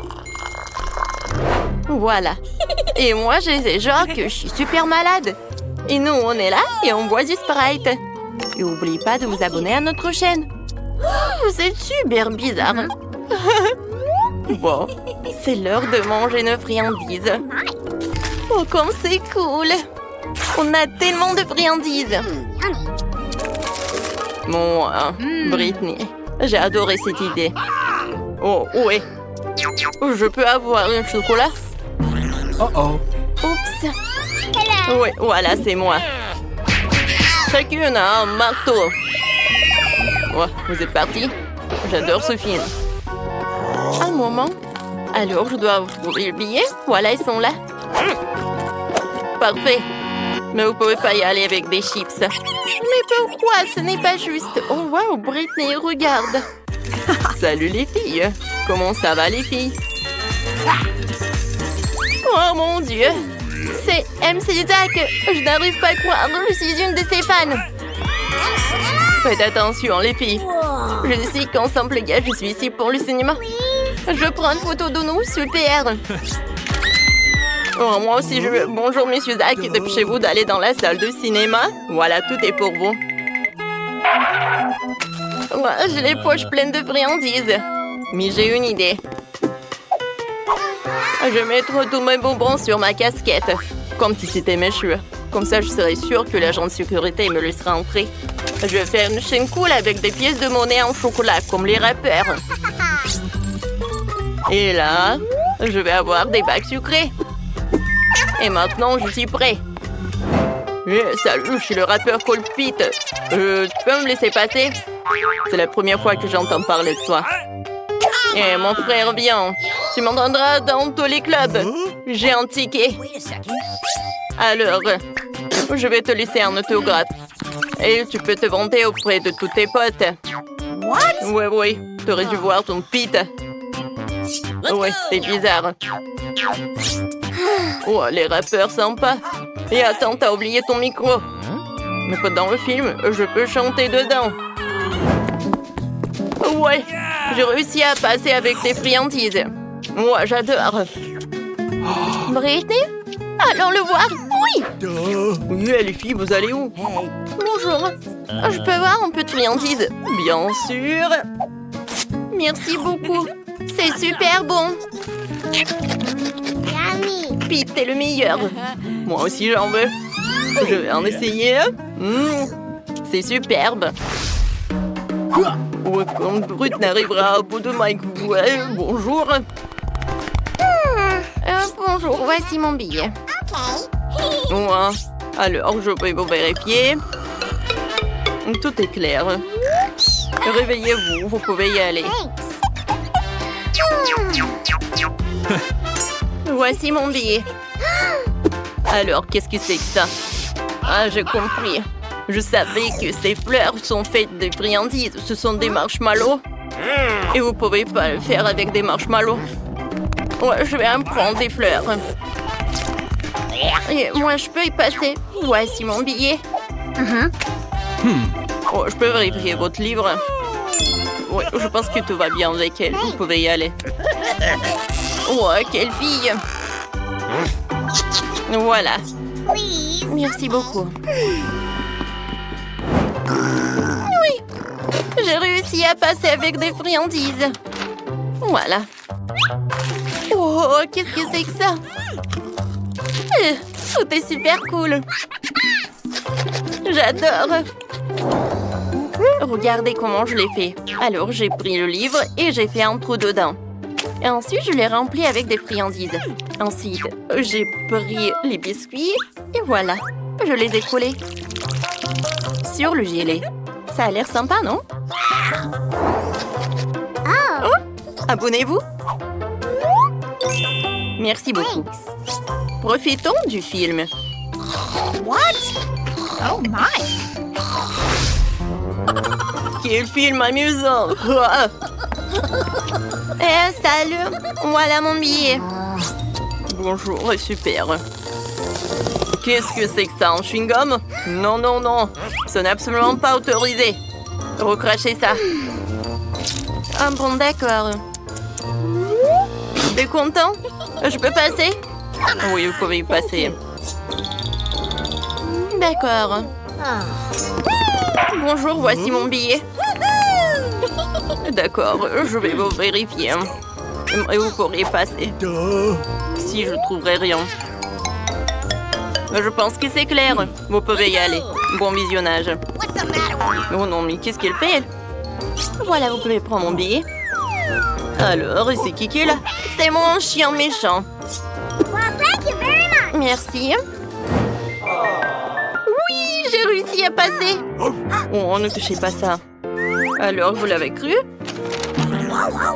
Voilà. Et moi, je sais genre que je suis super malade. Et nous, on est là et on boit du Sprite. Et n'oubliez pas de vous abonner à notre chaîne. Oh, c'est super bizarre. Bon, c'est l'heure de manger nos friandises. Oh, comme c'est cool. On a tellement de friandises. Moi, Brittany, j'ai adoré cette idée. Oh, ouais. Je peux avoir un chocolat? Uh-oh. Oups. Oui, voilà, c'est moi. Chacune a un marteau. Oh, vous êtes partis? J'adore ce film. Un moment. Alors, je dois trouver le billet. Voilà, ils sont là. Parfait. Mais vous pouvez pas y aller avec des chips. Mais pourquoi? Ce n'est pas juste. Oh, wow, Brittany, regarde. Salut les filles. Comment ça va les filles? Oh mon Dieu. C'est MC Zach. Je n'arrive pas à croire. Je suis une de ses fans. Faites attention les filles. Je suis qu'ensemble les gars, je suis ici pour le cinéma. Je prends une photo de nous, super. Oh, moi aussi je veux. Bonjour monsieur Zach, dépêchez-vous d'aller dans la salle de cinéma. Voilà, tout est pour vous. Ouais, j'ai les poches pleines de friandises. Mais j'ai une idée. Je vais mettre tous mes bonbons sur ma casquette. Comme si c'était mes cheveux. Comme ça, je serai sûre que l'agent de sécurité me laissera entrer. Je vais faire une chaîne cool avec des pièces de monnaie en chocolat, comme les rappeurs. Et là, je vais avoir des bacs sucrés. Et maintenant, je suis prêt. Salut, je suis le rappeur Colpit. Tu peux me laisser passer? C'est la première fois que j'entends parler de toi. Et mon frère, viens. Tu m'entendras dans tous les clubs. J'ai un ticket. Alors, je vais te laisser un autographe. Et tu peux te vanter auprès de tous tes potes. Oui, t'aurais dû voir ton pit. Ouais, c'est bizarre. Oh, les rappeurs sympas. Et attends, t'as oublié ton micro. Mais pas dans le film, je peux chanter dedans. Ouais, j'ai réussi à passer avec tes friandises. Moi, j'adore. Brittany? Allons le voir. Oui. Oui, les filles, vous allez où? Bonjour. Je peux avoir un peu de friandises? Bien sûr. Merci beaucoup. C'est super bon. Pete, t'es le meilleur. Moi aussi, j'en veux. Je vais en essayer. C'est superbe. Ouais, quand Brut n'arrivera au bout de Mike. Ouais, bonjour. Bonjour, voici mon billet. Ouais. Alors, je vais vous vérifier. Tout est clair. Réveillez-vous, vous pouvez y aller. Voici mon billet. Alors, qu'est-ce que c'est que ça? Ah, j'ai compris. Je savais que ces fleurs sont faites de friandises. Ce sont des marshmallows. Et vous pouvez pas le faire avec des marshmallows. Ouais, je vais en prendre des fleurs. Et moi, je peux y passer. Voici mon billet. Oh, je peux vérifier votre livre? Ouais, je pense que tout va bien avec elle. Vous pouvez y aller. Oh, quelle fille! Voilà. Merci beaucoup. Oui, j'ai réussi à passer avec des friandises. Voilà. Oh, qu'est-ce que c'est que ça? Tout est super cool. J'adore. Regardez comment je l'ai fait. Alors, j'ai pris le livre et j'ai fait un trou dedans. Et ensuite, je l'ai rempli avec des friandises. Ensuite, j'ai pris les biscuits et voilà. Je les ai collés sur le gilet. Ça a l'air sympa, non? Oh, abonnez-vous. Merci beaucoup. Profitons du film. What? Oh my! Quel film amusant! Salut! Voilà mon billet. Bonjour, super. Qu'est-ce que c'est que ça, un chewing-gum? Non, non, non. Ce n'est absolument pas autorisé. Recrachez ça. Ah bon, d'accord. T'es content? Je peux passer? Oui, vous pouvez y passer. D'accord. Bonjour, voici mon billet. D'accord, je vais vous vérifier. Et vous pourriez passer. Si je trouverai rien. Je pense que c'est clair. Vous pouvez y aller. Bon visionnage. Oh non, mais qu'est-ce qu'elle fait? Voilà, vous pouvez prendre mon billet. Alors, c'est qui est là? C'est mon chien méchant. Merci. Oui, j'ai réussi à passer. Oh, ne touchez pas ça. Alors, vous l'avez cru?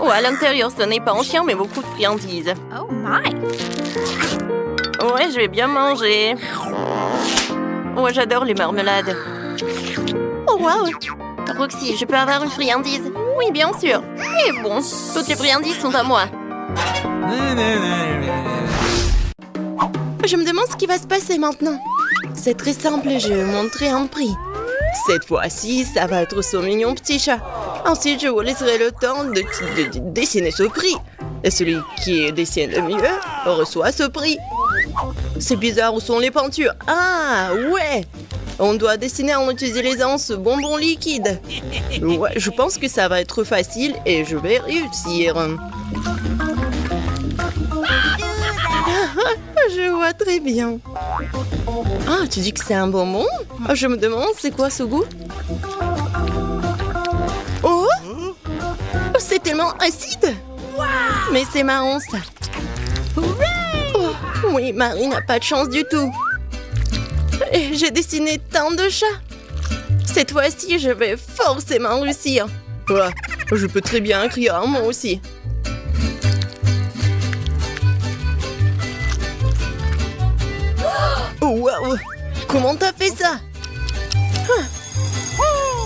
Oh, à l'intérieur, ce n'est pas un chien, mais beaucoup de friandises. Oh my! Ouais, je vais bien manger. Oh, j'adore les marmelades. Oh, wow! Roxy, je peux avoir une friandise? Oui, bien sûr. Et bon, toutes les friandises sont à moi. Je me demande ce qui va se passer maintenant. C'est très simple, je vais vous montrer un prix. Cette fois-ci, ça va être ce mignon petit chat. Ensuite, je vous laisserai le temps de dessiner ce prix. Et celui qui dessine le mieux reçoit ce prix. C'est bizarre, où sont les peintures? Ah, ouais! On doit dessiner en utilisant ce bonbon liquide. Ouais, je pense que ça va être facile et je vais réussir. Je vois très bien. Ah, tu dis que c'est un bonbon? Je me demande, c'est quoi ce goût? Oh! C'est tellement acide! Mais c'est marrant, ça. Oh, oui, Marie n'a pas de chance du tout. Et j'ai dessiné tant de chats. Cette fois-ci, je vais forcément réussir. Ouais, je peux très bien écrire un mot aussi. Oh, wow! Comment t'as fait ça?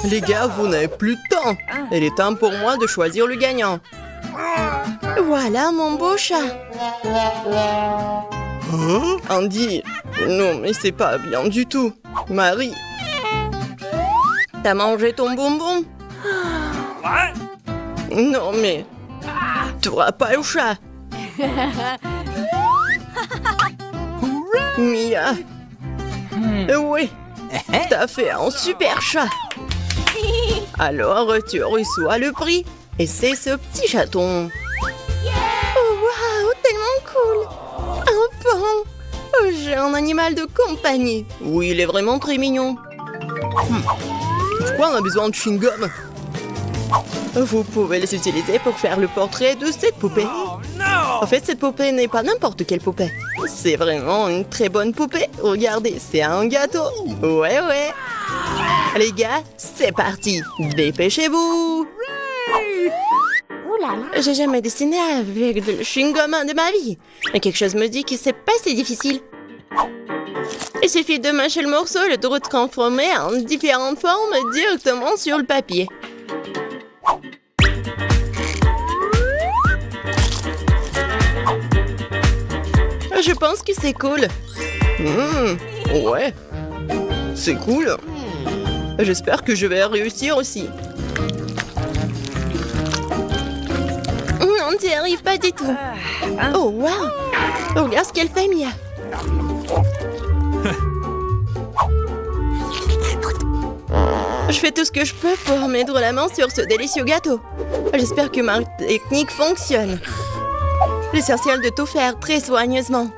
Les gars, vous n'avez plus de temps. Il est temps pour moi de choisir le gagnant. Voilà mon beau chat. Andy, non mais c'est pas bien du tout. Marie, t'as mangé ton bonbon? Non mais, t'auras pas le chat. Mia, oui, t'as fait un super chat. Alors tu reçois le prix. Et c'est ce petit chaton. Oh waouh, tellement cool. Enfin, oh, j'ai un animal de compagnie. Oui, il est vraiment très mignon. Pourquoi on a besoin de chewing-gum? Vous pouvez les utiliser pour faire le portrait de cette poupée. En fait, cette poupée n'est pas n'importe quelle poupée. C'est vraiment une très bonne poupée. Regardez, c'est un gâteau. Ouais, ouais. Les gars, c'est parti. Dépêchez-vous. J'ai jamais dessiné avec le chewing-gum de ma vie. Mais quelque chose me dit que c'est pas si difficile. Il suffit de mâcher le morceau et de le transformer en différentes formes directement sur le papier. Je pense que c'est cool. Ouais. C'est cool. J'espère que je vais réussir aussi. On n'y arrive pas du tout. Oh, wow! Regarde ce qu'elle fait, Mia. Je fais tout ce que je peux pour mettre la main sur ce délicieux gâteau. J'espère que ma technique fonctionne. L'essentiel de tout faire très soigneusement.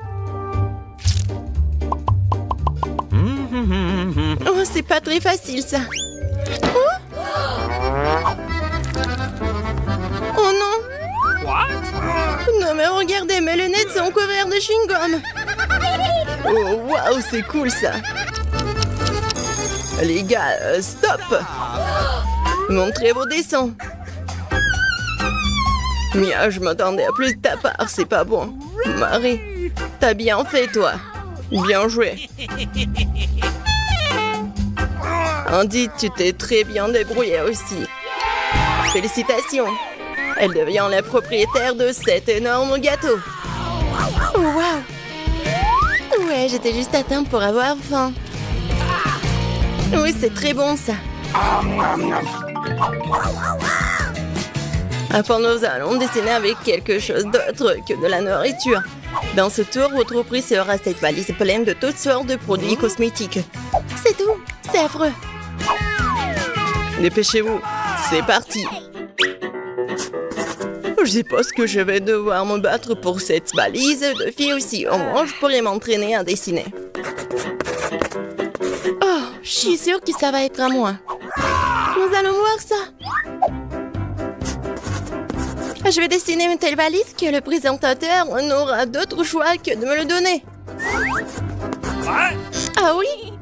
Oh, c'est pas très facile, ça. Oh non! Non, mais regardez, mes lunettes sont couvertes de chewing-gum. Oh, waouh, c'est cool, ça. Les gars, stop! Montrez vos dessins. Mia, je m'attendais à plus de ta part, c'est pas bon. Marie, t'as bien fait, toi. Bien joué. Andy, tu t'es très bien débrouillée aussi. Félicitations. Elle devient la propriétaire de cet énorme gâteau. Oh, wow! Ouais, j'étais juste à temps pour avoir faim. Oui, c'est très bon, ça. Enfin, nous allons dessiner avec quelque chose d'autre que de la nourriture. Dans ce tour, votre prix sera cette valise pleine de toutes sortes de produits cosmétiques. C'est tout. C'est affreux. Dépêchez-vous. C'est parti. Je suppose que je vais devoir me battre pour cette valise de filles aussi. Au moins, je pourrais m'entraîner à dessiner. Oh, je suis sûre que ça va être à moi. Nous allons voir ça. Je vais dessiner une telle valise que le présentateur n'aura d'autre choix que de me le donner. Ah oui?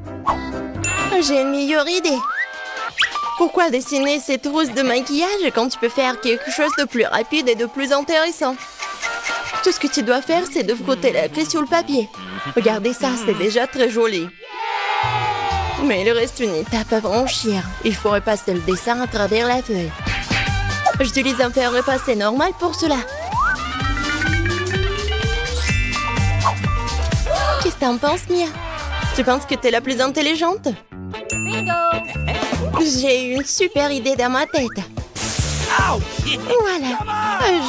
J'ai une meilleure idée. Pourquoi dessiner cette trousse de maquillage quand tu peux faire quelque chose de plus rapide et de plus intéressant? Tout ce que tu dois faire, c'est de frotter la craie sur le papier. Regardez ça, c'est déjà très joli. Mais il reste une étape à franchir. Il faut repasser le dessin à travers la feuille. J'utilise un fer repassé normal pour cela. Qu'est-ce que t'en penses, Mia? Tu penses que t'es la plus intelligente? J'ai une super idée dans ma tête. Voilà.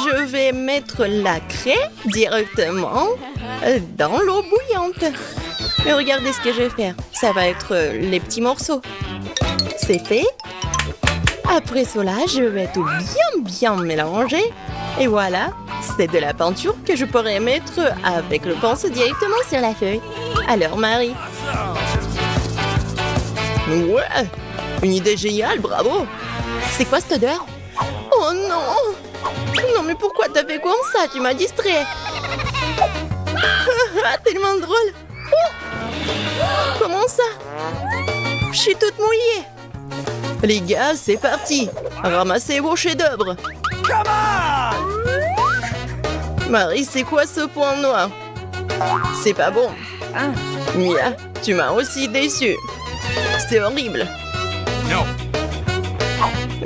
Je vais mettre la craie directement dans l'eau bouillante. Mais regardez ce que je vais faire. Ça va être les petits morceaux. C'est fait. Après cela, je vais tout bien mélanger. Et voilà, c'est de la peinture que je pourrais mettre avec le pinceau directement sur la feuille. Alors, Marie. Ouais, une idée géniale, bravo. C'est quoi cette odeur? Oh non! Non, mais pourquoi t'as fait comme ça? Tu m'as distrait. Tellement drôle. Oh! Comment ça? Je suis toute mouillée. Les gars, c'est parti. Ramassez vos chefs-d'œuvre. Marie, c'est quoi ce point noir? C'est pas bon. Mia, tu m'as aussi déçue. C'est horrible. Non.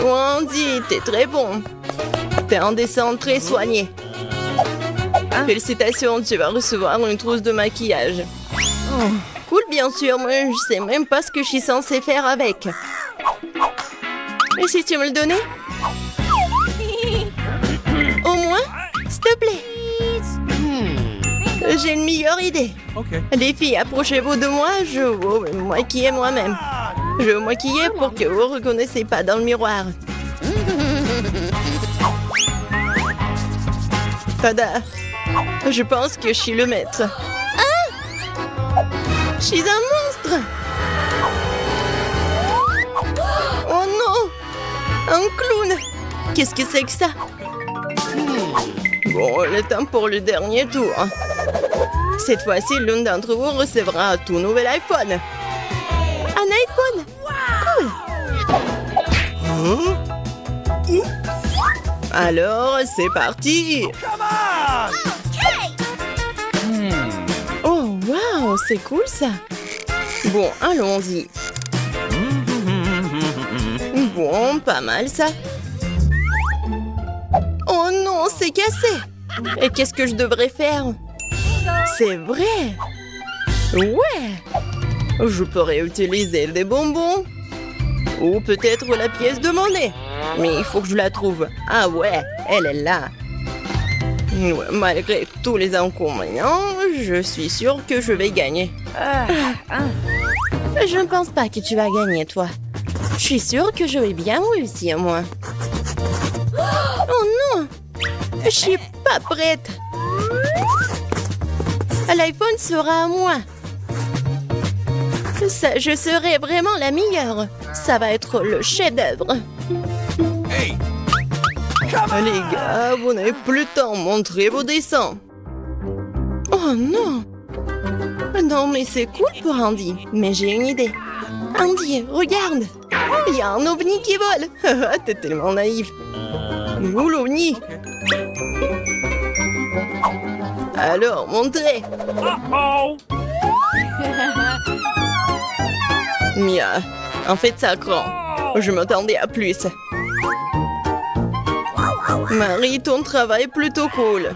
Andy, t'es très bon. T'es un dessin très soigné. Félicitations, tu vas recevoir une trousse de maquillage. Cool, bien sûr, mais je sais même pas ce que je suis censée faire avec. Et si tu me le donnais? Au moins, s'il te plaît. J'ai une meilleure idée. Okay. Les filles, approchez-vous de moi, je vais vous maquiller moi-même. Je vais vous maquiller pour que vous ne reconnaissiez pas dans le miroir. Tada! Je pense que je suis le maître. Ah! Je suis un monstre! Oh non! Un clown! Qu'est-ce que c'est que ça? Bon, le temps pour le dernier tour. Cette fois-ci, l'une d'entre vous recevra un tout nouvel iPhone. Un iPhone? Cool! Alors, c'est parti! Oh, waouh, c'est cool ça! Bon, allons-y. Bon, pas mal ça. Oh non, c'est cassé! Et qu'est-ce que je devrais faire? C'est vrai. Ouais. Je pourrais utiliser des bonbons. Ou peut-être la pièce de monnaie. Mais il faut que je la trouve. Ah ouais, elle est là. Ouais, malgré tous les inconvénients, je suis sûre que je vais gagner. Je ne pense pas que tu vas gagner, toi. Je suis sûre que je vais bien réussir, moi. Oh non! Je suis pas prête. L'iPhone sera à moi. Ça, je serai vraiment la meilleure. Ça va être le chef-d'œuvre. Les gars, vous n'avez plus le temps. Montrez vos dessins. Oh non! Non, mais c'est cool pour Andy. Mais j'ai une idée. Andy, regarde! Il y a un ovni qui vole! T'es tellement naïf. Où l'ovni? Alors, montrez! Mia, en fait, ça craint. Je m'attendais à plus. Marie, ton travail est plutôt cool.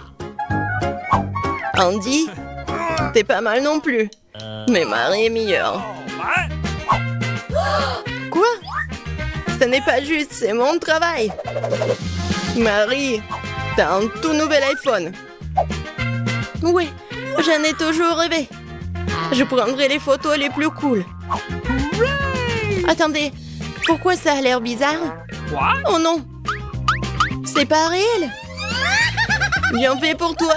Andy, t'es pas mal non plus. Mais Marie est meilleure. Quoi? Ce n'est pas juste, c'est mon travail. Marie, t'as un tout nouvel iPhone. Oui, j'en ai toujours rêvé. Je prendrai les photos les plus cool. Attendez, pourquoi ça a l'air bizarre? Oh non! C'est pas réel! Bien fait pour toi!